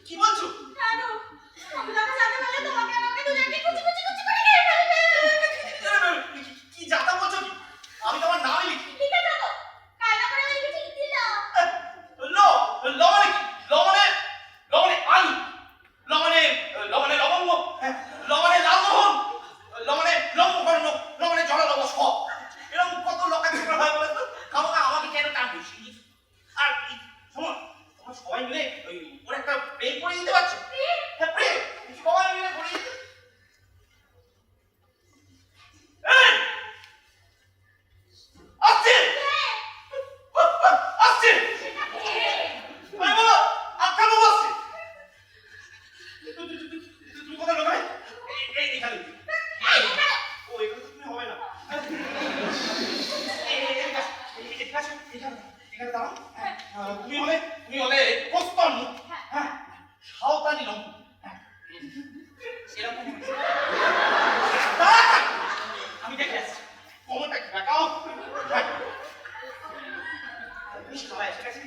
কি বলছো? কেন? আমি যখন জানতে পারলে তোমাকে আমাকে দুজনকে কুচি কুচি কুচি করে খেয়ে ফেলবে। কি যাতা বলছো কি? আমি তোমার নামই লিখি। ঠিক আছে তো, কায়দা করে আমাকে কিছু লিখতে দাও। ল ল মানে কি? ল মানে আলু, ল মানে লবঙ্গ, ল মানে লালমোহন, ল মানে লম্বকর্ণ, ল মানে জললব সব। এরকম কত লোকাচার হয় বলে তো? খামোখা আমাকে কেন টানছিস? আর শোন, তোমরা সবাই মিলে ওর একটা প্রেম করে দিতে পারছো? হ্যাঁ প্রেম, সবাই মিলে করে দিতে। এই! আসছে! আসছে! আরে বাবা, আক্কা বাবা আসছে! তুমি কোথায় লোকাই? এইখানে। ও এখানে তো তুমি হবে না। এখানে দাঁড়াও। তুমি হলে প্রস্তর মুখ। হ্যাঁ, সাঁওতালি রঙ। এরকম আমি দেখে আসছি কোমরটা দেখাও। সবাই এসে গেছে।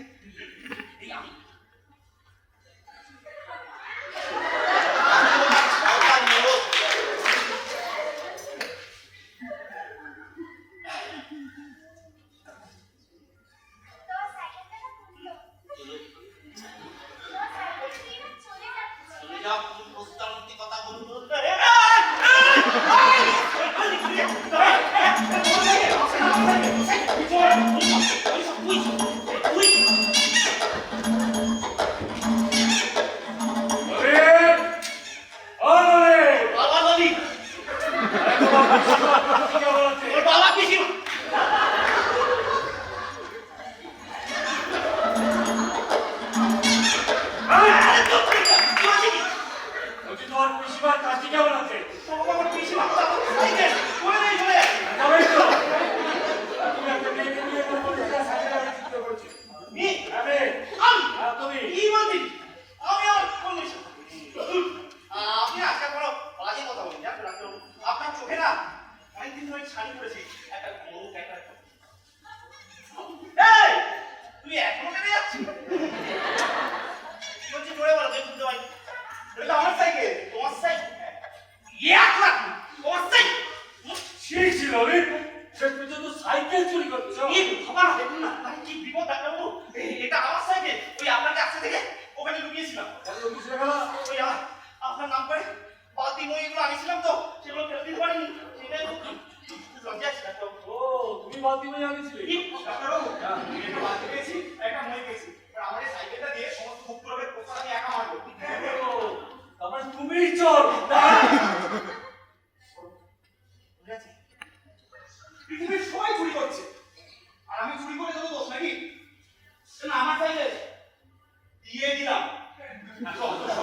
এই আমি তোমার সাইকেলটা না খুললো। তোমার সাইকেল নিয়ে না চলে যাচ্ছে। তুমি যা প্রস্তাবন্তি কথা বলবো পিসিমার কাশি কেমন আছে? আমার পিসিমা সাইকেল করে নেই চলে যাচ্ছে। তবেই তো তুমি একটা মেয়েকে নিয়ে তোর বন্ধুরা সাইকেল আগে চিন্তা করছি। মি আরে তুমি কি বলছিস? আমি আর কোন নিশা? আপনি আজকে কোনো বাজে কথা বলেন না ডাক্তারবাবু। আপনার চোখে না অনেকদিন ধরে ছানি পড়েছে একটা গরু একটা। এই তুই এখনো কেটে যাচ্ছিস? কি বলছিস জোরে বলো, আমি শুনতে পাই। এটা আমার সাইকেল, তোমার সাইকেল। এক লাখ তোমার সাইকেল। ঠিক ছিল রে, শেষ পর্যন্ত সাইকেল চুরি করছো। কি খবর দেখুন না, ভাই কি বিপদ ডাক্তারবাবু। এটা আমার সাইকেল, ওই আপনাকে আসতে থেকে ওখানে লুকিয়েছিলাম। ওই আপনার নাম করে বালতি মই এগুলো আনিছিলাম তো, সেগুলো ফেলে দিতে পারিনি। সেটাই লজ্জা আছে ডাক্তারবাবু। ও তুমি বালতি বই আনিছিলে? কি ডাক্তারবাবু, আমি একটা বালতি পেয়েছি, একটা মই পেয়েছি। আর আমার এই সাইকেলটা দিয়ে সমস্ত ভুক্তরোগের প্রসাদ আমি একা মারবো। ও তারপর তুমিই চোর। বুঝেছি? পৃথিবীর সবাই চুরি করছে, আর আমি চুরি করে দেবো দোষ নাকি? না, আমার সাইকেল দিয়ে দিলাম। আসো, আসো, আসো।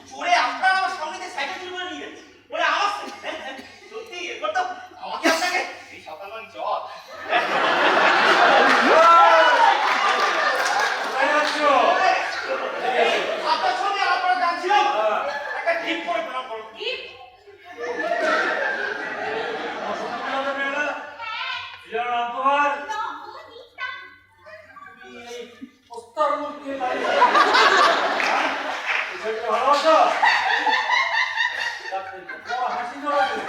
চোরে আপনার আমার সামনে দিয়ে সাইকেল চুরি করে নিয়ে যাচ্ছে। ওরে আমার সাইকেল। সত্যি এরপর তো আমাকে আপনাকে এই সাতান্ন জ্বর। কোথায় যাচ্ছ? আপনার সঙ্গে আপনারা জানছিলাম একটা ঠিক করে প্রণাম করো। অসুবিধা মেয়েরা বিরাট নাম তোমার? তুমি এই পোস্টার মধ্যে দাঁড়িয়ে ছেলেকে ভালোবাসো? তোমার হাসি ধরাচ্ছে।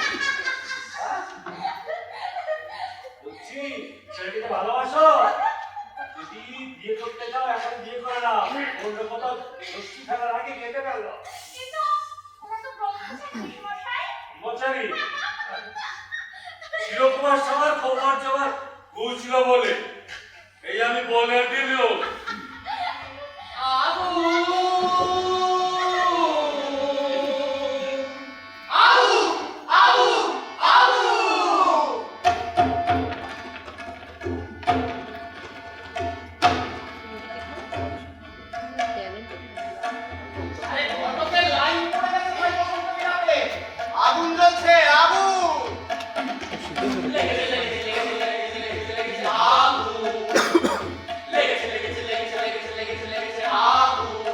বলছি ছেলেকে ভালোবাসো? যদি বিয়ে করতে যাও এখন বিয়ে করে না, অন্য কোথাও দোষী ফেলার আগে কেটে গেল। ব্রহ্মচারী চিরকুমার সবার খবর জবার পৌঁছিল বলে এই আমি বলে দিল। আবু আবু আবু আবু আরে ঘটকের লাইন পড়ে গেছে ভাই বসন্ত বিরাটে। আগুন জ্বলছে, আগুন। লেগেছে আগুন। লেগেছে আগুন।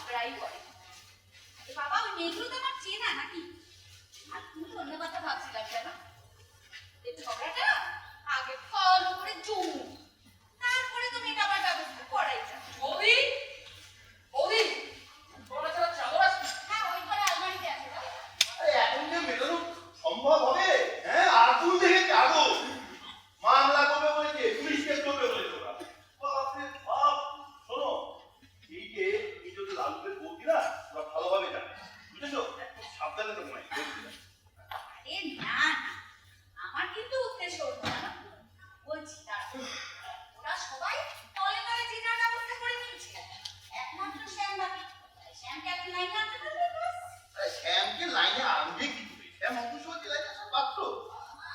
ঝগড়াই করে। এ বাবা, ওই মেয়েগুলো তো আমার চেনা নাকি? আর তুমি অন্য কথা ভাবছিলাম কেন? এই ঝগড়াটা আগে ভালো করে জমুক, তারপরে তুমি এটা আমার ব্যবস্থা করাই যাবে। বৌদি বৌদি তোমরা যারা চাদর আছে হ্যাঁ, ওই ঘরে আলমারিতে আছে দাও। আরে এখন যে মেটানো সম্ভব হবে? হ্যাঁ, আগুন দেখে যাবো। মামলা করবে বলেছে, পুলিশ কেস করবে বলেছে ওরা। বাপরে বাপ। শোনো, এই যে এই যদি লালুদের বৌদি না, ওরা ভালোভাবে জানে, বুঝেছো? একটু সাবধানে তো মনে হয়। আরে না না, আমার কিন্তু উদ্দেশ্য অন্য না। বলছি দাঁড়াও, ওরা সবাই তলে তলে যে যার ব্যবস্থা করে নিয়েছে, একমাত্র শ্যাম বাকি। তাই শ্যামকে একটা লাইনে আনতে পারবে ব্যাস। আরে শ্যামকে লাইনে আনবে কি করে? শ্যাম অবশ্যই লাইনে আসার পাত্র।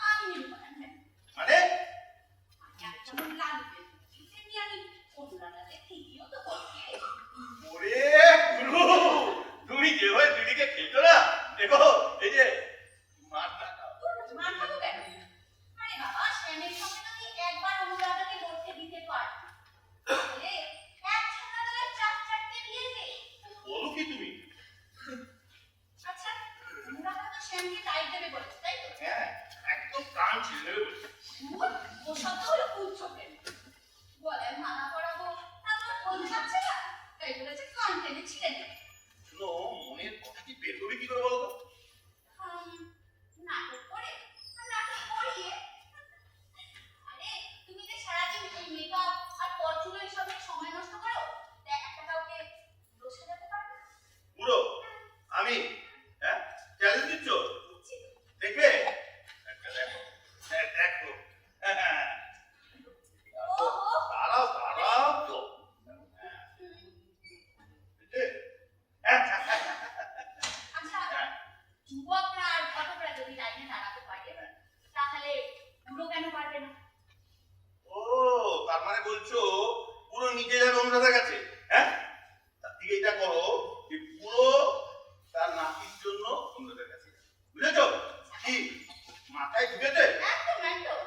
আমি নিব না, হ্যাঁ। মানে আমি যেমন লালুদের তেমনি আমি অন্যটাতে ঠিকইও তো করছি। ওরে গুরু, তুমি যেভাবে দিদিকে খেতো না, দেখো এই যে মারটা দাও। মার খাবো কেন? আরে বাবা, শ্যামের সঙ্গে যদি একবার অনুরাধাকে লড়তে দিতে পার, তাহলে এক ছানাতলায় চারটে বিয়ে দে। বলো কি তুমি? আচ্ছা, অনুরাধা তো শ্যামকে টাইট দেবে বলেছে, তাই তো? হ্যাঁ, একদম প্রাণ ছিঁড়ে দেবে বলছে। ও শব্দ হলো উচ্চ প্রেম। বলে মানা করাবো, তারপর বলতে পারছে না, তাই বলেছে কান টেনে ছিঁড়ে নেবে। শোনো, মনের কথা কি বের করবে কি করে বলো তো? নাটক করে আর নাটক করিয়ে। আরে তুমি যে সারাদিন ওই মেকআপ আর পরচুলো এসবে সময় নষ্ট করো, তা একটা কাউকে দোষ দিতে পারবে না? পুরো আমি হ্যাঁ চ্যালেঞ্জ দিচ্ছ? বুঝছি তো। দেখবে একটা দেখো। হ্যাঁ দেখো। হ্যাঁ, ওহো, দাঁড়াও দাঁড়াও তো। বুঝলে? হ্যাঁ, আচ্ছা, যুবকরা আর ঘটকরা যদি লাইনে দাঁড়াতে পারে, তাহলে বুড়ো কেন পারবে না? ও তার মানে বলছো পুরো নিজে যাবে অনুরাধার কাছে? হ্যাঁ, তার থেকে এটা করো যে পুরো তার নাতির জন্য অনুরাধার কাছে যাবে। বুঝেছো কি? মাথায় ঢুকেছে? একদম একদম।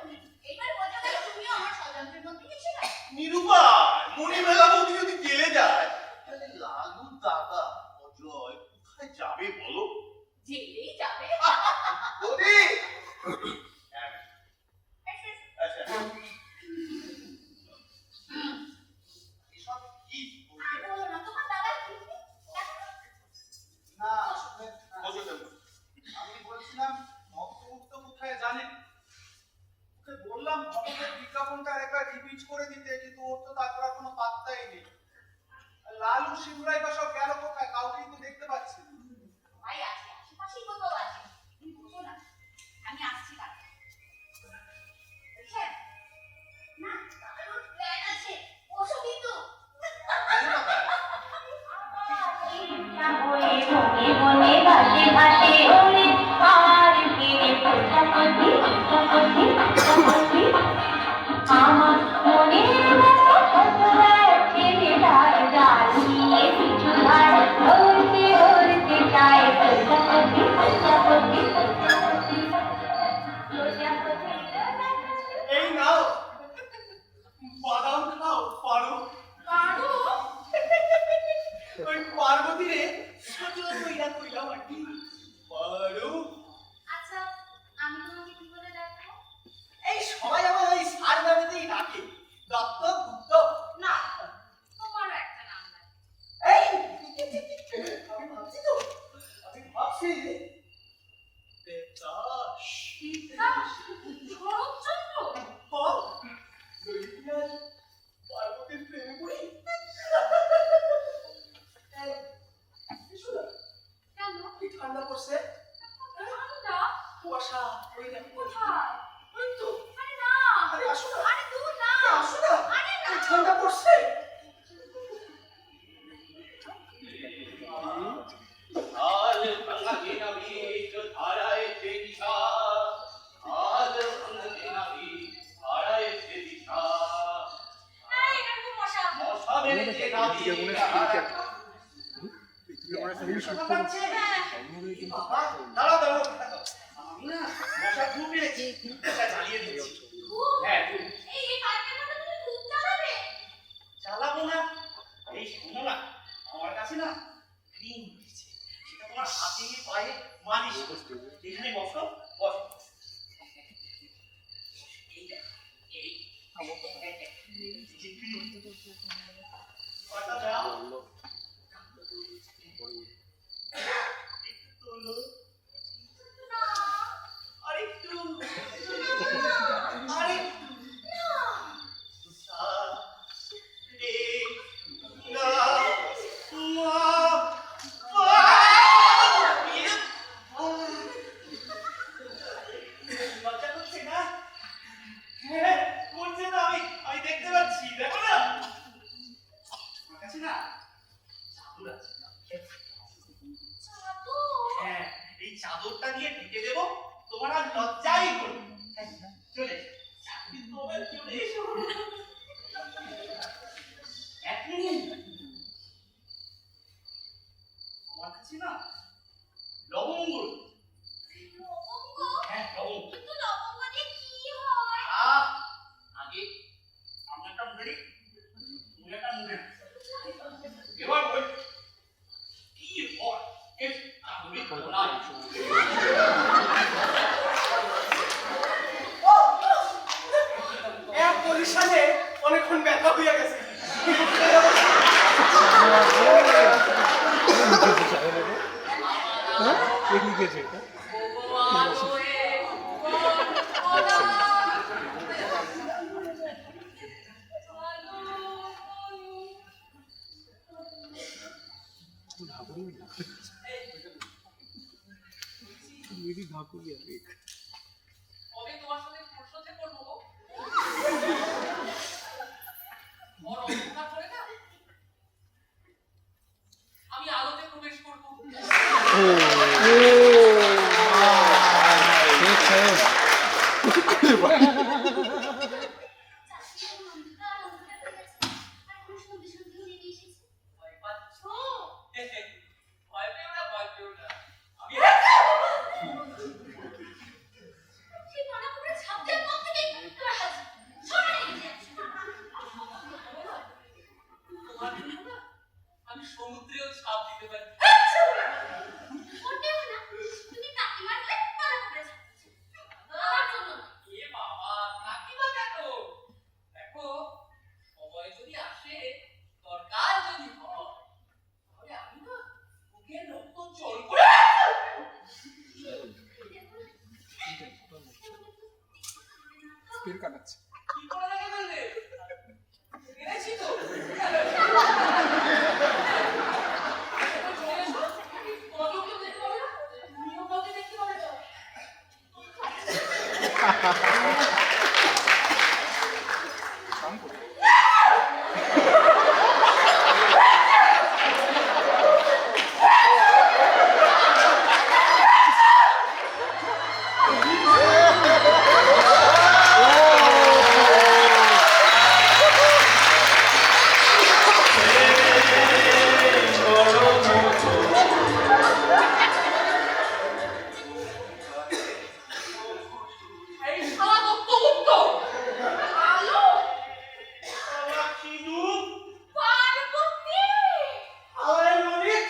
এবার বোঝা গেল তুমিও আমার ষড়যন্ত্রের মধ্যে এসে গেছো। নিরুপায় মণিমেলা বৌদি যদি জেলে যায়, তাহলে লালু দাদা অজয় কোথায় যাবে বলো? জেলেই যাবে। বৌদি হ্যাঁ, আচ্ছা এসব কি আর বলো না, তোমার দাদা কি? না আসলে বসো কেন? আমি বলছিলাম ভক্তমুক্ত কোথায় জানেন? ওকে বললাম ভক্তের বিজ্ঞাপনটা একবার রিপিট করে দিতে, কিন্তু ওর তো তারপর আর কোনো পাত্তাই নেই। আর লালু শিবরাই বা সব গেল কোথায়? কাউকেই তো দেখতে পাচ্ছি না। ভাই আছে, আশেপাশেই কোথাও আছে। তুমি বুঝো না, আমি আসছি তাহলে। বুঝছেন? না, দারুণ প্ল্যান আছে। বসো কিন্তু। বনে ভাসে ভাসে ওরে আর ফিরে প্রজাপতি প্রজাপতি প্রজাপতি আমার মনের মতো কত ছেলেটার ডাল নিয়ে পিছু ধার ধরতে ধরতে চায় প্রজাপতি প্রজাপতি প্রজাপতি প্রজাপতি এই নাও বাদাম খাও, পারো। কারো ওই পার্বতী রে সাজো কইরা কইলা মাটি পারো। আচ্ছা, আমি তোমাকে কি বলে ডাকবো? এই সবাই আমার ওই সার নামেতেই ডাকে, দত্ত গুপ্ত। না, তোমারও একটা নাম লাগে। এই আমি ভাবছি তো, আমি ভাবছি দেবদাস। বিকাশ, শরৎচন্দ্র। হ্যাঁ, দৈত্যরাজ পার্বতীর প্রেমে পড়ি। কেন? কি ঠান্ডা পড়ছে, ঠান্ডা? কুয়াশা, ওই দেখো কোথায়? ওই তো। আরে না, আরে আসো না, আরে দূর না, আসো না, আরে না। এই ঠান্ডা পড়ছে। আজ ভাঙাতে নাবি ধারায় সে দিশা, আজ ভাঙাতে নাবি ধারায় সে দিশা, এই, এখানে তো মশা। মশা মেরেছে নাবি মশা কামড়াচ্ছে। হ্যাঁ। বাবা, দাঁড়াও দাঁড়াও। আমি না মশা ধূপ পেয়েছি, এটা জ্বালিয়ে দিচ্ছি। ধূপ? হ্যাঁ ধূপ এই কাঠের মধ্যে তুমি ধূপ জ্বালাবে? জ্বালাবো না। এই শোনো না, আমার কাছে কাছে না ক্রিম উঠেছে, সেটা তোমার হাতে পায়ে মালিশ করতে। এখানে বসো, বসো। এই দেখো, এই কটা দাও, একটু তোলো, আরেকটু, আরেকটু, চাদরটা দিয়ে ঢেকে দেবো, তোমার আর লজ্জাই করবে। চলে তোমার চলে এসো। এক মিনিট, আমার কাছে না লবঙ্গ। হ্যাঁ, লবঙ্গ। আগে আমি একটা মুখে নিই, তুমি একটা মুখে নাও। এবার বল কি হয়? আমি না এক পরিশানে অনেকক্ষণ ব্যথা হইয়া গেছে। ভগবান হয়ে ভগবান। কবে তোমার সাথে ফুরসতে করবো গো? ওর অন্ধকার করে না, আমি আলোতে প্রবেশ করবো। ভয় পাচ্ছ? ভয় পেও না, ভয় পেও না। আমি তোমার জন্য না আমি সমুদ্রেও ছাপ দিতে পারি। এ বাবা, কাকিমা কেন? দেখো, সময় যদি আসে, দরকার যদি হয়, তাহলে আমি না বুকের রক্ত জল করে কি করে লাগে বললে? এনেছি তো। চলে এসো। তোমাকেও কেউ দেখতে পাবে না, তুমিও কাউকে দেখতে পাবে না। এই শালা দত্তগুপ্ত। আমার সিঁদুর, আমার মনিক,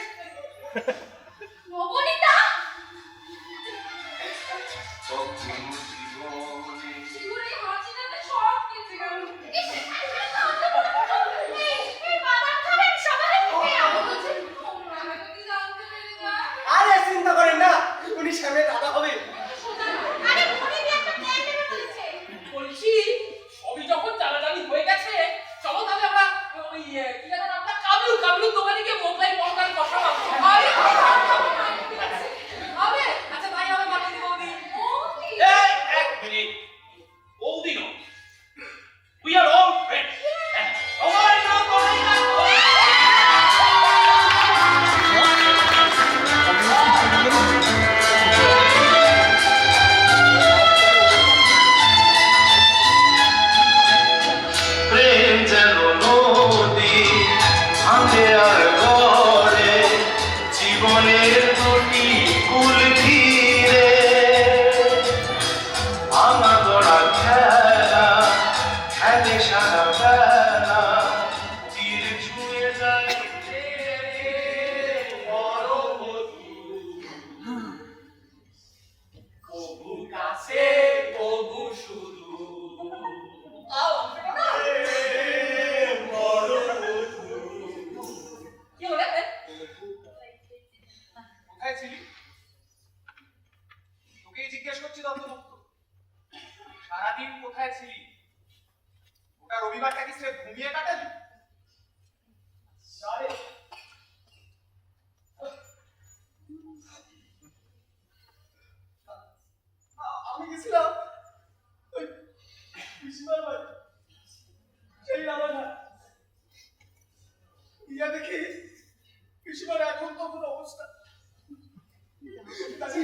আরে চিন্তা করেন না, উনি সামনে দাদা হবে। বলছি, সবই যখন জানাজানি হয়ে গেছে, চলো তাহলে আমরা ওই কি যেন নামটা, কাবলু দোকানে গিয়ে মোগলাই মশলার কষা মাংস খাই। ছিলি? তোকেই জিজ্ঞেস করছি দত্তগুপ্ত, সারাদিন কোথায় ছিলি? ওটা রবিবারটা কি স্রেফ ঘুমিয়ে কাটালি? আরে আমি গেছিলাম ওই পিসিমার বাড়ি, সেই রানাঘাট। ইয়া দেখি পিসিমার এখন তখন অবস্থা। কাজে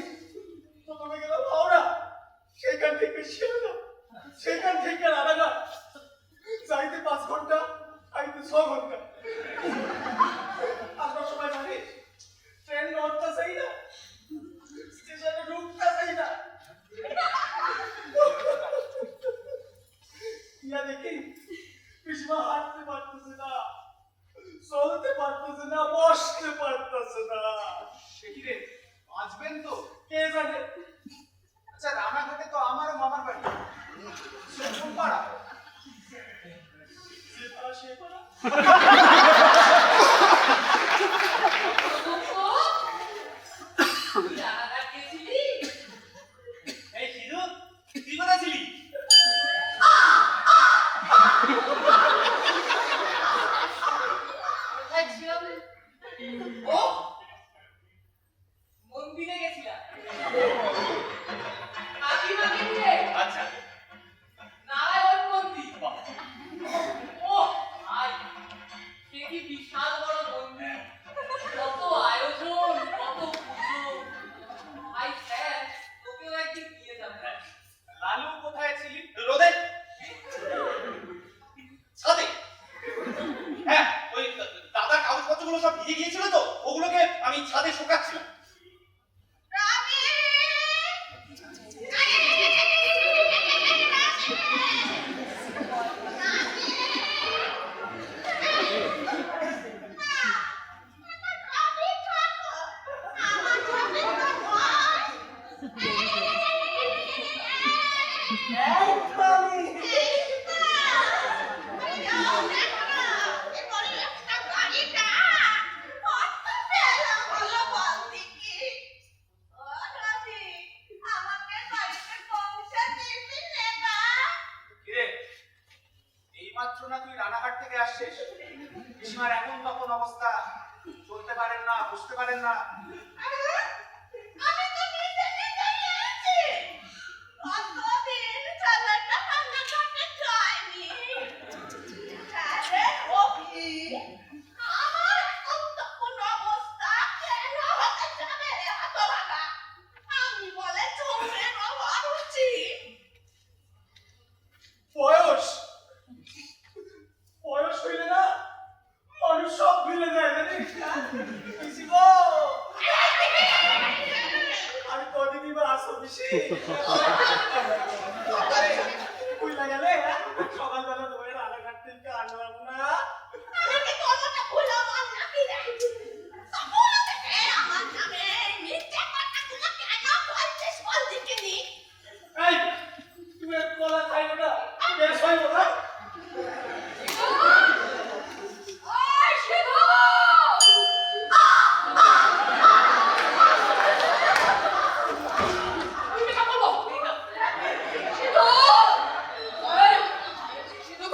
প্রথমে গেলাম হাওড়া, সেইখান থেকে শিয়ালদা, সেইখান থেকে রানাঘাট। যাইতে 5 ঘন্টা, আইতে 6 ঘন্টা। আসবার সময় জানিস ট্রেন নড়তাছেই না, স্টেশনে ঢুকতাছেই না। ইয়া দেখি পিসিমা হাঁটতে পারতেছে না, চলতে পারতেছে না, বসতে পারতেছে না। সে কি রে, বাঁচবেন তো? কে জানে? আচ্ছা, রানাঘাটে তো আমারও মামার বাড়ি। সে কোন পাড়া? সে পাড়া। তুই রানাঘাট গেছিলি? এই সিধু, তুই কোথায় ছিলি? কোথায় ছিলাম? ও মন্দিরে গেছিলাম কাকিমাকে নিয়ে। আচ্ছা, নারায়ণ মন্দির। ও ভাই, সে কি বিশাল বড় মন্দির, কত আয়োজন, কত পুজো। ভাই স্যার, তোকেও একদিন নিয়ে যাবো। লালু কোথায় ছিলি? রোদে ছাদে। হ্যাঁ, ওই দাদার কাগজপত্রগুলো সব ভিজে গিয়েছিল তো, ওগুলোকে আমি ছাদে শুকাচ্ছিলাম। কিরে, এইমাত্র না তুই রানাঘাট থেকে আসছিস? পিসিমার এখন তখন অবস্থা, চলতে পারেন না, বুঝতে পারেন না। বয়স বয়স হইলে না মানুষ সব ভুলে যায় জানিস না? পিসিমা, আর কদিনই বা আসো পিসি? ভুলে গেলে সকালবেলা ধরে রানাঘাট থেকে আনলাম না। এই তুমি আর কলা খাইও না, বেশ হইব না। সিধু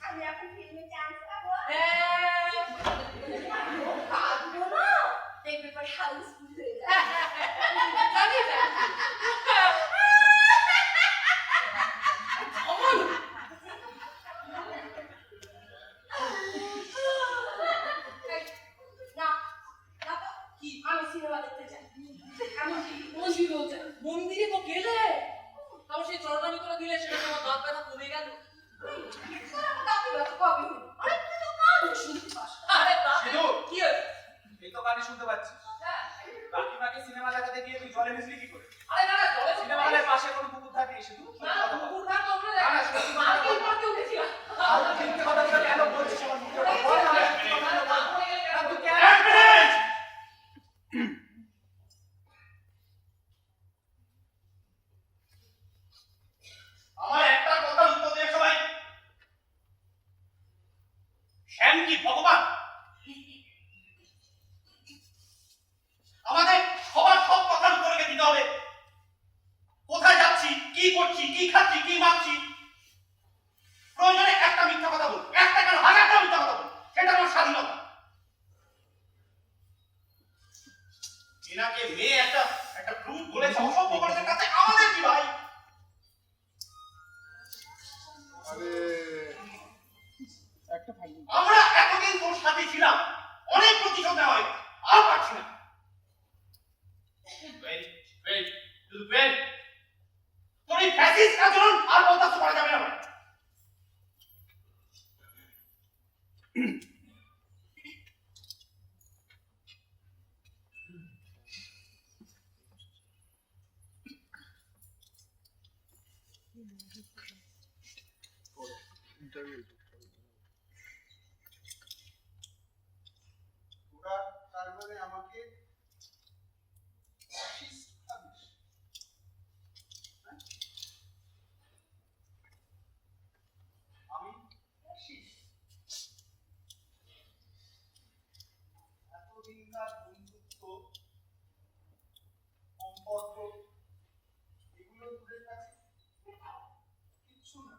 আমি এখন ফিল্মে চান্স পাবো হ্যাঁ। পাবো না দেখবে পর হাউসফুল হয়ে যাবে জানি না। অমন। না না কি আমি সিনেমা দেখতে চাই আমি বলছি বলছে মন্দিরে তো গেলে তাও সেই চরণামি করে দিলে সেটা তোমার দাঁত ব্যথা কমে গেল। দাঁতে ব্যথা কবে হলো আরে তুই তো কান শুনতে পাস আরে বাপ রে, সিধু! কি হয়েছে? এই তো গানে শুনতে পাচ্ছিস হ্যাঁ। কাকিমাকে সিনেমা দেখাতে গিয়ে তুই জলে ভিজলি কি করে? আরে না না জলে তো সিনেমা হলের পাশে কোনো পুকুর থাকে শুধু না না কুকুর ঘাট তো ওখানে না, না, দেখা। শুধু- মার্কেট করতে উঠেছিলাম। আর তুই মিথ্যে কথাগুলো কেন বলছিস আমার মুখের উপর? বল না, না, তুই কেন? এক মিনিট! আমার একটা কথার উত্তর দিয়ে সবাই। শ্যাম কি ভগবান? আমাদের সবার সব কথার উত্তর ওকে দিতে হবে। কোথায় যাচ্ছি, কি করছি, কি খাচ্ছি, কি মাখছি, প্রয়োজনে একটা মিথ্যা কথা বল, একটা কেন হাজারটা মিথ্যা কথা বল, সেটা আমার স্বাধীনতা। এনাকে মেয়ে একটা ভ্রুট বলেছে অসভ্য করেছে, তাতে আমাদের কি ভাই? আমরা এতদিন তোর সাথে ছিলাম, অনেক প্রতিশোধ নেওয়া হয়েছে, আর পারছি না। তোর এই ফ্যাসিস্ট আচরণ আর বরদাস্ত করা যাবে না ভাই। তোরা তার মানে আমাকে fascist ভাবিস? হ্যাঁ? আমি fascist? এতদিনকার বন্ধুত্ব, সম্পর্ক, এগুলো তোদের কাছে কিচ্ছু না।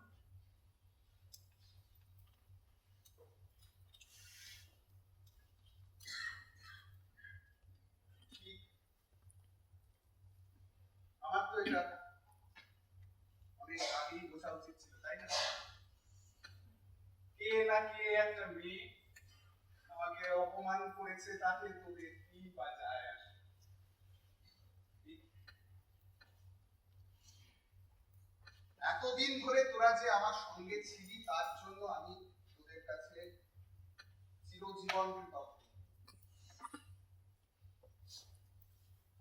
ঠিক। আমার তো এটা অনেক আগেই বোঝা উচিত ছিল, তাই না? কে না কে একটা মেয়ে আমাকে অপমান করেছে, তাতে তোদের কি বা যায় আসে? ঠিক। এতদিন ধরে তোরা যে আমার সঙ্গে ছিলি তার জন্য আমি তোদের কাছে চিরজীবন কৃতজ্ঞ।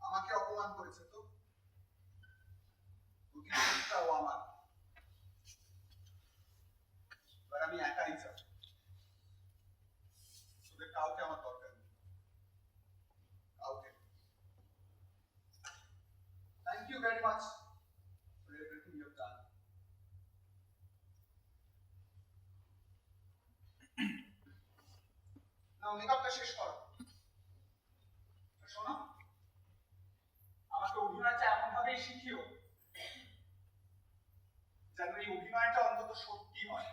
আমাকে অপমান করেছে তো প্রতিশোধটাও আমার। এবার আমি একাই যাব, তোদের কাউকে আমার দরকার নেই, কাউকে। Thank you very much for everything you have done. Now মেকআপটা শেষ করো। আর শোনো, আমাকে অভিনয়টা এমন ভাবেই শিখিও যেন এই অভিনয়টা অন্তত সত্যি হয়।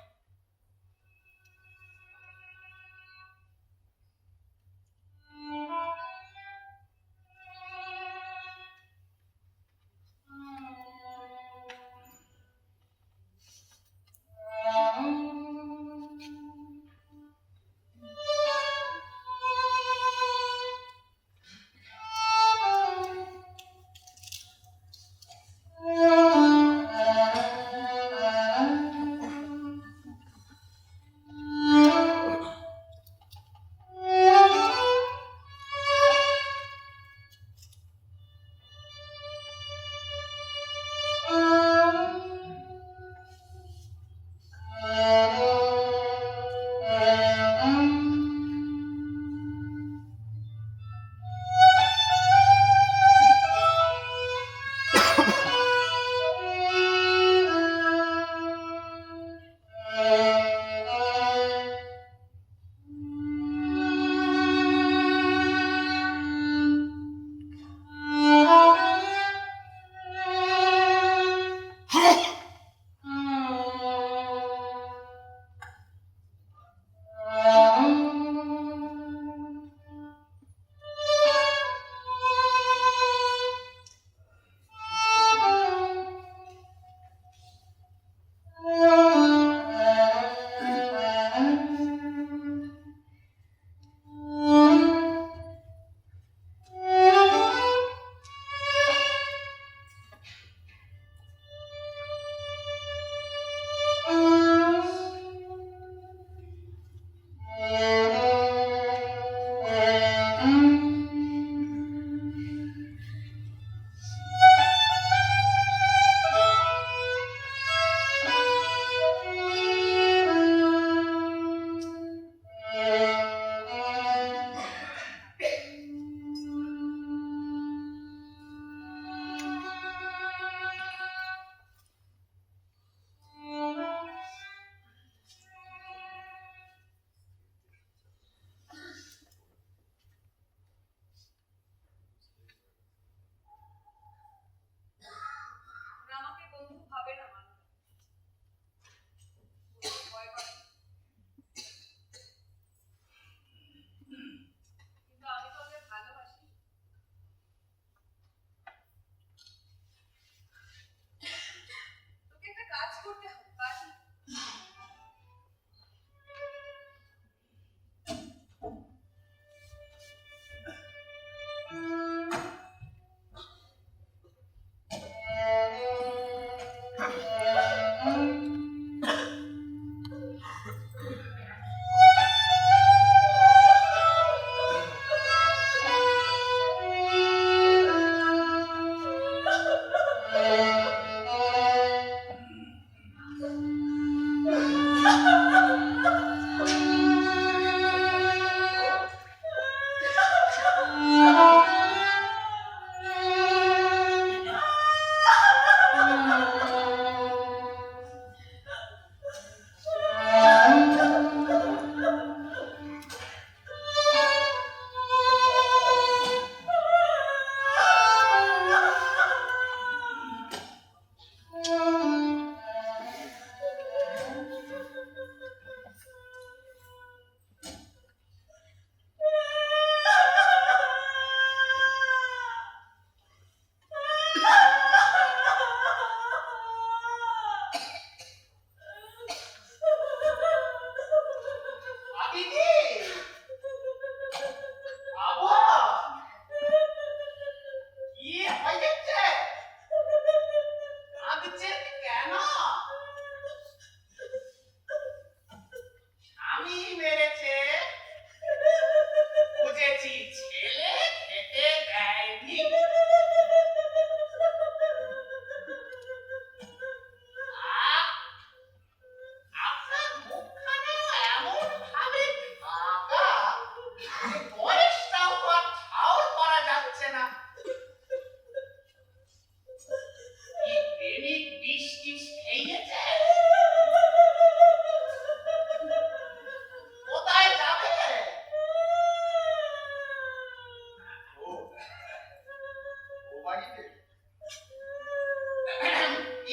বাড়িতে?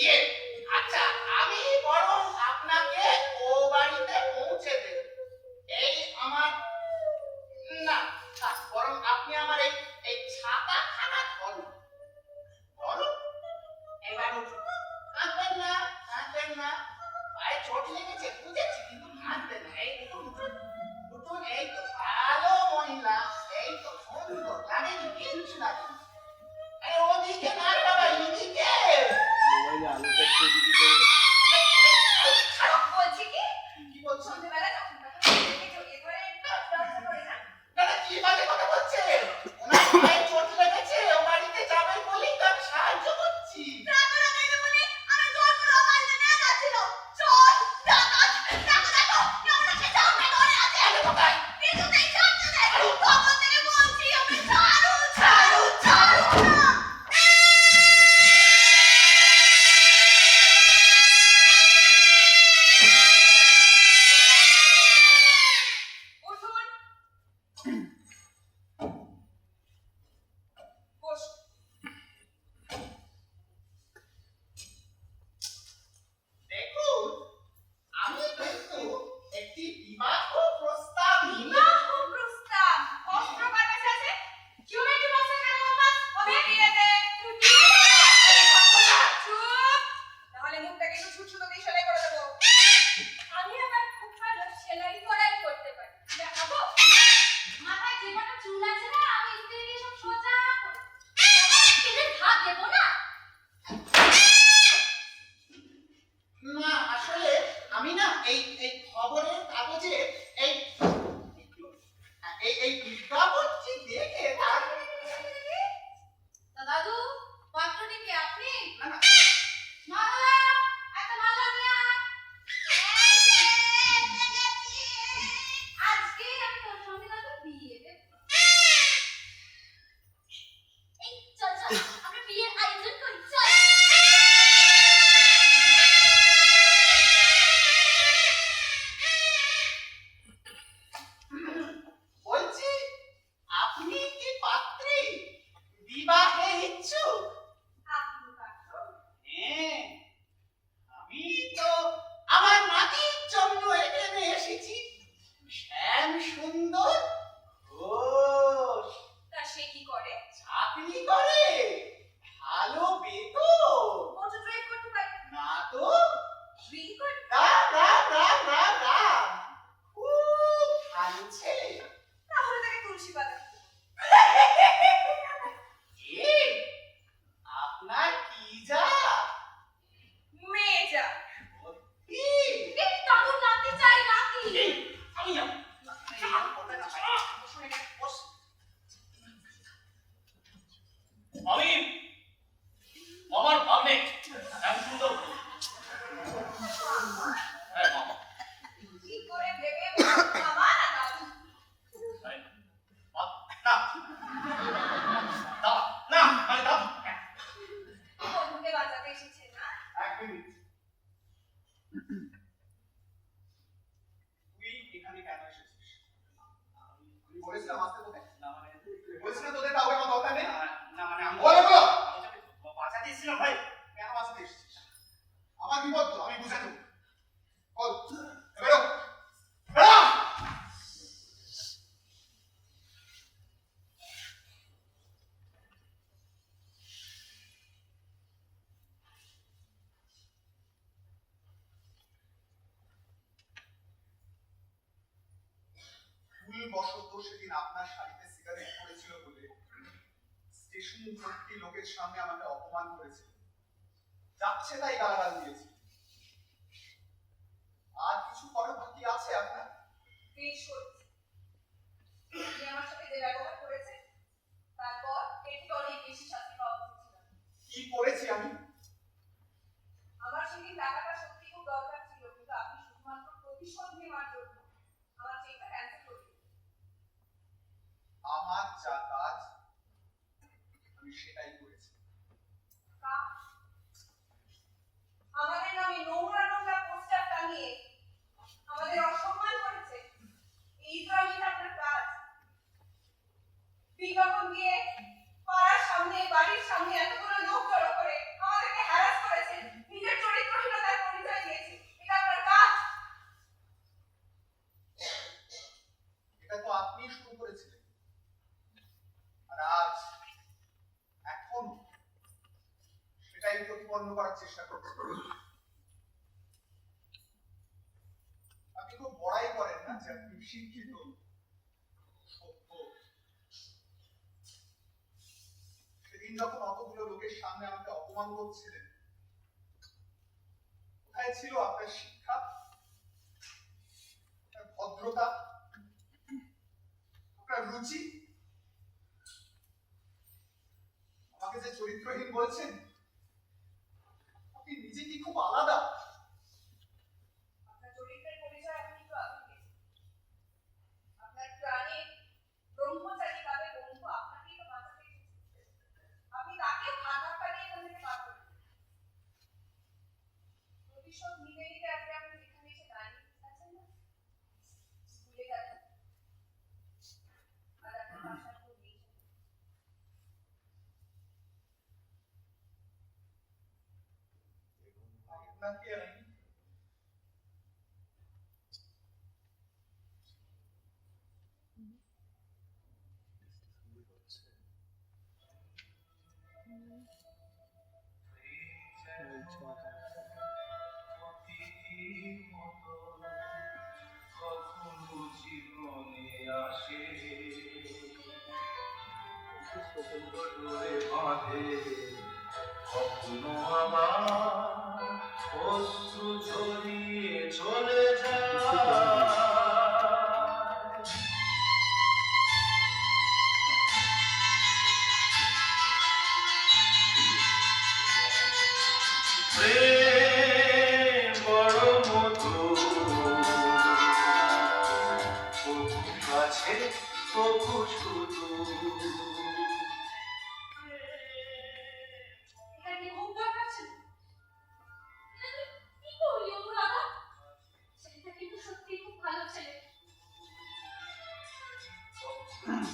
ইয়ে, আচ্ছা আমি বরং আপনাকে ও বাড়িতে পৌঁছে দেব। এই আমার না থাক, বরং আপনি আমার এই ছাতাখানা ধরুন। ধরুন, এবার উঠুন। কাঁদবেন না, পায়ে চোট লেগেছে বুঝেছি, কিন্তু কাঁদবেন না। এই উঠুন, উঠুন, এই তো ভালো মহিলা, এই তো সুন্দর, লাগেনি কিচ্ছু লাগেনি। আরে ওদিকে না রে বাবা, এদিকে। বলছি কি কি বলছো? সন্ধ্যেবেলা যখন তখন ছেলেকে জড়িয়ে ধরে দরজা করে না দাদা কি বাজে কথা বলছে? ওনার পায়ে চোট লেগেছে, ও বাড়িতে যাবে বলেই তো আমি সাহায্য করছি। তারপর ওদেরকে বলে আমি জোর করে ও বাড়িতে নিয়ে যাচ্ছিল। চোর, ডাকাত, দেখো কেমন একটা চামড়া ধরে আছে। আরে কোথায়? কিছুতেই ছাড়ছে না। তখন থেকে বলছি আমি ছাড়ু না। উঠুন, বসুন। দেখুন, আমি কিন্তু একটি বিবাহ প্রস্তাব নিয়ে বিবাহ প্রস্তাব অস্ত্র কার কাছে আছে? কিউরিটি বক্সে কেন বাস? হবে দিয়ে দে, তুই দিয়ে দে। চুপ, নাহলে মুখটাকে একটু ছুটছুটো দিয়ে সেলাই করে দেবো। আমি আবার খুব ভালো সেলাই করাই করতে পারি, দেখাবো? মাথায় যে কটা চুল আছে না, আমি ইস্ত্রি দিয়ে সব সোজা করে এদের ঘা দেবো না। না, আসলে আমি না এই খবরের কাগজে এই এই বিজ্ঞাপনটি দেখে না তা দাদু, পাত্রটি কি আপনি? না, না, মালা, একটা মালা নিয়ে আয়। এই যে, এসে গেছি। আজকে আমি তোর সঙ্গে দাদু বিয়ে দেব। এই চল আমরা বিয়ের আয়োজন করি, চল। বলছি আপনি কি পাত্রী, বিবাহে ইচ্ছুক? আপনি পাত্র? হ্যাঁ, আমি তো আমার নাতির জন্য এখানে এসেছি। শ্যাম সুন্দর ঘোষ তা সে কি করে? চাকরি করে, ভালো বেতন। মোটর ড্রাইভ করতে পারে? না তো, ড্রিঙ্ক করে? না, খুব ভালো ছেলে। তাহলে তাকে তুলসী পাতা। এই, আপনার কি যা? মেয়ে যা। সত্যি? এই দাদু নাতি চাই নাকি? এই, আমি যাবো। বসুন এখানে, বসুন। আমি আমার ভাগ্নে শ্যাম সুন্দর। হ্যাঁ মামা, কি করে ভেবে বাবা না দাদু? তাই না? না, দাও, না, মানে দাও। বন্ধুকে বাঁচাতে এসেছে না? এক মিনিট। তুই এখানে কেন এসেছিস? আমি বলেছিলাম আসতে তোদের? না মানে বলেছিলাম তোদের কাউকে আমার দরকার নেই? না মানে আমি বলো, বলো। আমি তোকে বাঁচাতে এসেছিলাম ভাই। কেন আসতে এসেছিস? আমার বিপদ তো, আমি বুঝে নেব। বল, বেরো। বেরো! ভুলবশত সেদিন আপনার শাড়িতে সিগারেট পড়েছিল বলে স্টেশন ভর্তি লোকের সামনে আমাকে অপমান করেছিল, যাচ্ছে তাই গালাগাল দিয়েছে। আর কিছু করার বাকি আছে আপনার? বেশ করেছে। উনি আমার সাথে যে ব্যবহার করেছে, তারপর এর থেকে অনেক বেশি শাস্তি পাওয়া উচিত ছিল। কি করেছি আমি? আমার সেদিন টাকাটা সত্যি খুব দরকার ছিল, কিন্তু আপনি শুধুমাত্র প্রতিশোধ নেওয়ার জন্য আমার চেকটা ক্যান্সেল করে দিলেন। আমার যা কাজ আমি সেটাই করেছি। কাজ? আমাদের নামে নোংরা নোংরা পোস্টার টাঙিয়ে আমাদের অসম্মান করেছে, এই তো আপনার কাজ। বিজ্ঞাপন দিয়ে পাড়ার সামনে বাড়ির সামনে এতগুলো লোক জড়ো করে আমাদেরকে হ্যারাস করেছেন, নিজের চরিত্রহীনতার পরিচয় দিয়েছে। এটা আপনার কাজ? এটা তো আপনি শুরু করেছিলেন, আর আজ এখন সেটাই প্রতিপন্ন করার চেষ্টা করছেন। আপনি খুব বড়াই করেন না যে আপনি শিক্ষিত, সভ্য। সেদিন যখন অতগুলো লোকের সামনে আমাকে অপমান করছিলেন, কোথায় ছিল আপনার শিক্ষা, আপনার ভদ্রতা, আপনার রুচি? আমাকে যে চরিত্রহীন বলছেন, আপনি নিজে কি খুব আলাদা? আপনার চরিত্রের পরিচয় আপনি একটু আগে দিয়েছেন। আপনার প্রাণে ব্রহ্মচারী কাদের বন্ধু আপনাকেই তো বাঁচাতে এসেছে। আপনি তাকে হাত নিয়ে এখান থেকে বার করে দিন। প্রতিশোধ নিতে নিতে আজকে আপনি যেখানে এসে দাঁড়িয়ে আছেন না, ভুলে গেছেন আর আপনার বাসার কেউ নেই। আপনাকে আমি কখনো জীবনে আসে ডোরে বাঁধে, কখনো আবার অশ্রু ঝরিয়ে চলে যায়। প্রেম বড় মধুর, তবু কাছে তবু শুধু। এটা কি খুব দরকার ছিল? এটা তুই কি করলি অনুরাধা? ছেলেটা কিন্তু সত্যি খুব ভালো ছেলে।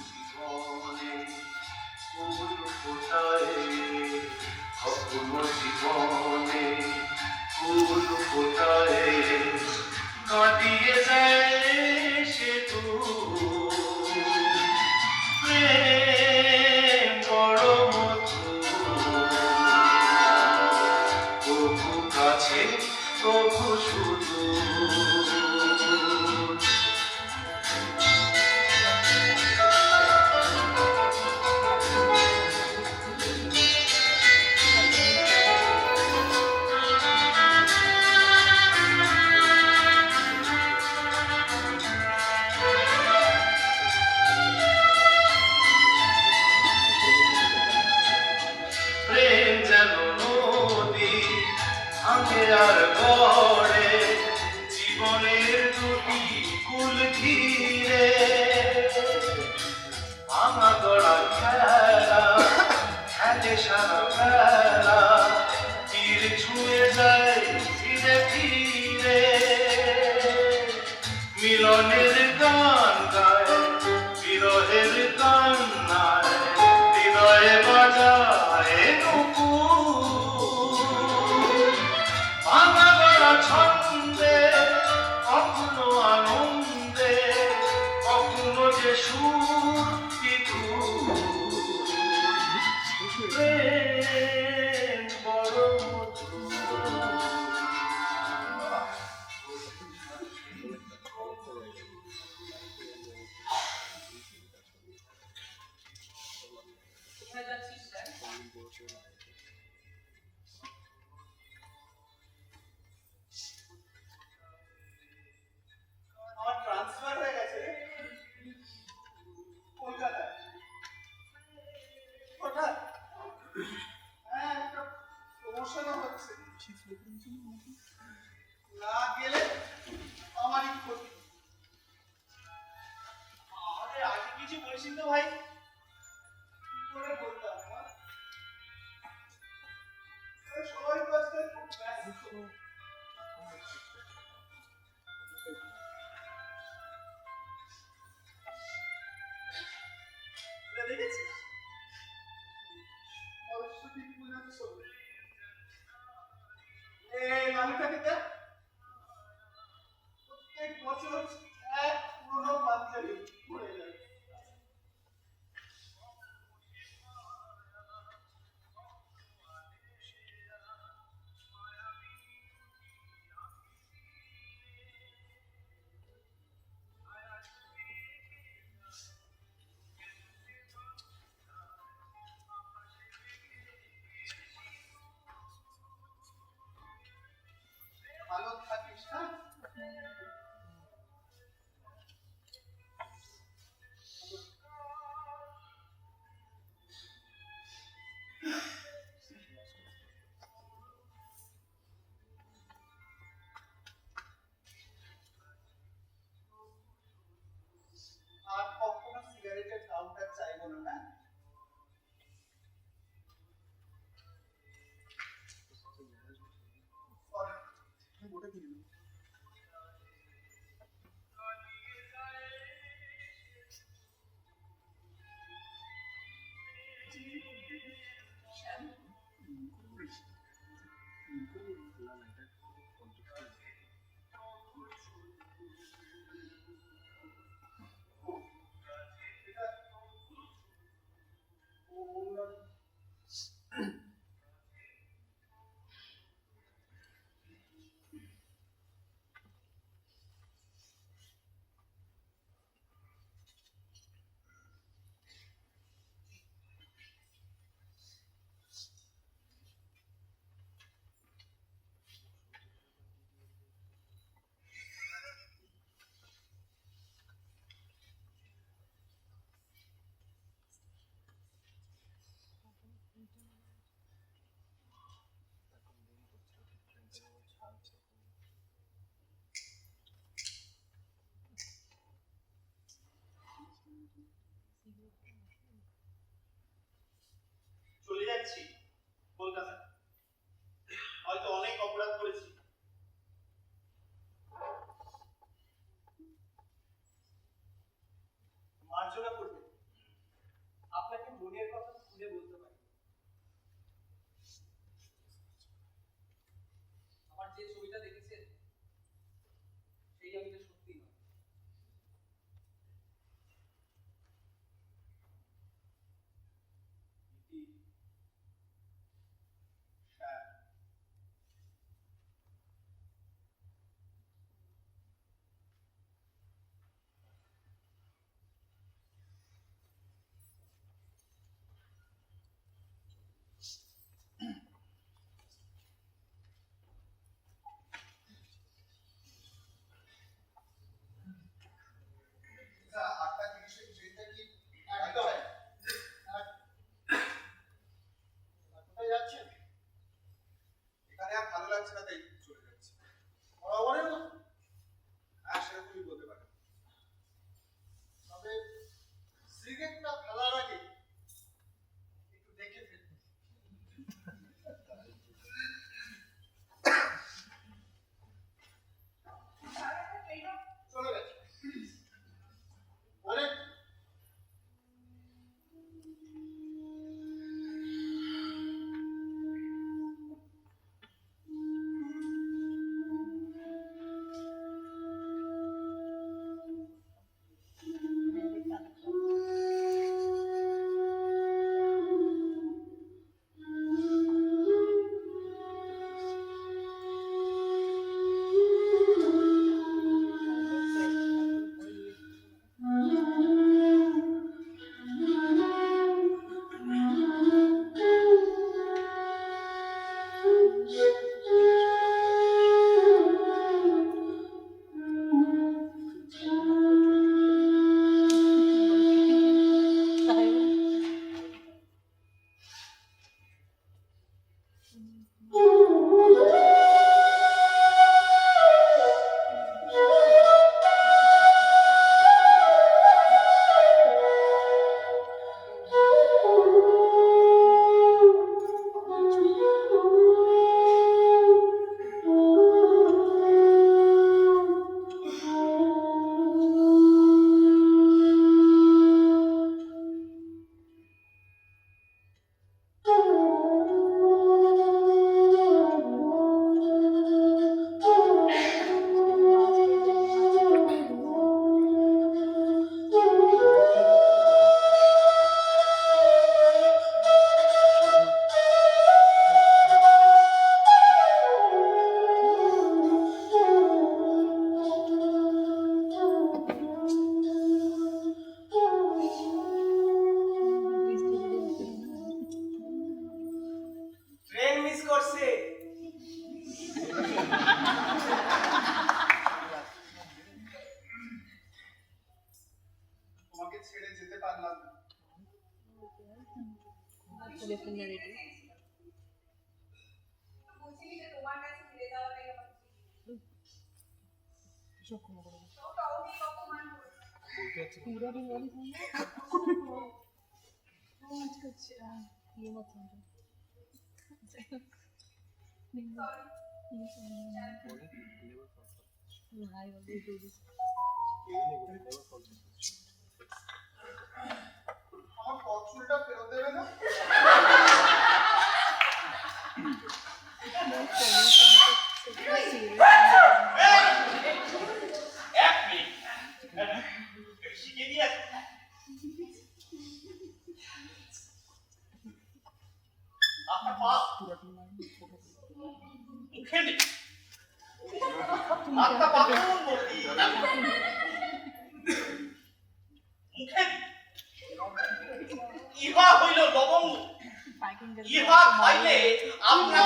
জীবনে ফুল ফোটায়, কখনো জীবনে ফুল ফোটায়, কাটিয়ে যায় সে দূর। প্রেম বড় মধুর, তবু কাছে তবু শুধু। প্রেম যেন নদী ভাঙে আর গড়ে, জীবনের দুটি কুল ঘিরে। ভাঙা গড়া খেলা খেলে সারা বেলা, তীর ছুঁয়ে যায় ধীরে ধীরে। মিলনের গান গায় বিরহের কান্নায়, হৃদয়ে বাজায় নুপুর। ভাঙা গড়া ছন্দে কখনো আনন্দে, কখনো যে সুর বিধুর। প্রেম বড় মধুর। কোথায় যাচ্ছিস স্যার? আমার ট্রান্সফার হয়ে গেছে রে, কলকাতায়। হঠাৎ হ্যাঁ, একটা প্রমোশনও হচ্ছে। না গেলে আমারই ক্ষতি। আরে আগে কিছু বলছিস তো ভাই, কি করে বলতাম বল? সবাই তো আজকে খুব ব্যস্ত। দেখেছিস নালিটাকে দেখ, প্রত্যেক বছর এক পুরনো পাঞ্জাবি পরে যায়। ভালো থাকিস, হ্যাঁ? আর কখনো সিগারেটের কাউন্টার চাইবো না, হ্যাঁ? ওটা কি দিল? চলে যাচ্ছি কলকাতা, হয়তো অনেক অপরাধ করেছি, মার্জনা করবে, আপনাকে মনের কথা খুলে বলতে পারি। আমার যে ছবিটা দেখেছেন সেই ছবিটা সত্যি নয়। হ্যাঁ, আটটা 30-এর ট্রেনটা কি একদম? কোথায় যাচ্ছেন? এখানে আর ভালো লাগছে না, তাই চলে যাচ্ছি। বরাবরের মতো? হ্যাঁ, সেরকমই বলতে পারেন। তবে সিগারেটটা ফেলার আগে একটু দেখে ফেলুন। চলে গেছে। অনেক different narrative. বলছিলি যে তোমার কাছে ফিরে যাওয়াটাই আমার সব ক্ষমা করে দিই। ওটা অনেক অপমান করেছে। पूरा भी वाली था आजकल ये मत समझो हाय वाली do this আমার কচুরিটা ফেরত দেবে না? এক মিনিট শিখে দিয়ে আপনার পা মুখে নেই হাতটা পাতুন বলছি মুখে নেই। ইহা হইল লবঙ্গ, ইহা খাইলে আপনার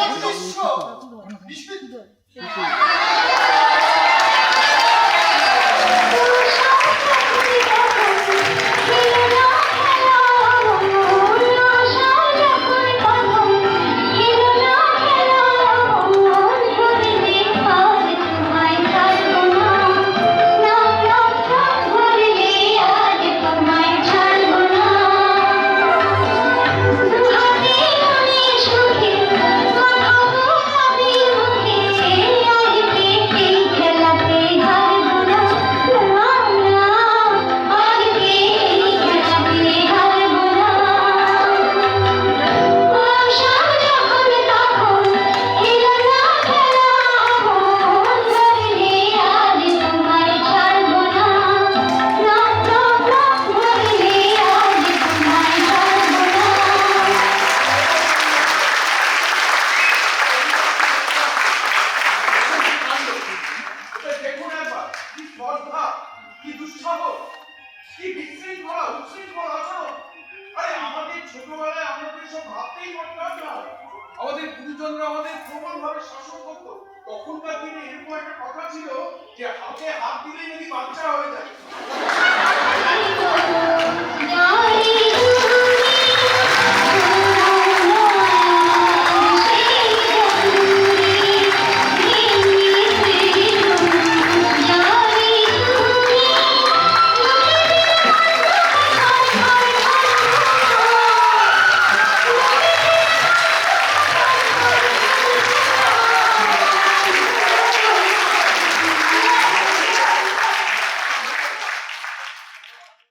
দেখুন একবার কি শ্রদ্ধা, কি দুঃসাহস, কি বিশৃঙ্খলা উচ্ছৃঙ্খল আচরণ। আরে আমাদের ছোটবেলায় আমরা তো এসব ভাবতেই পারতাম না। আমাদের গুরুজনরা আমাদের প্রবলভাবে শাসন করত। তখনকার দিনে এরকম একটা কথা ছিল যে হাতে হাত দিলেই নাকি বাচ্চা হয়ে যায়।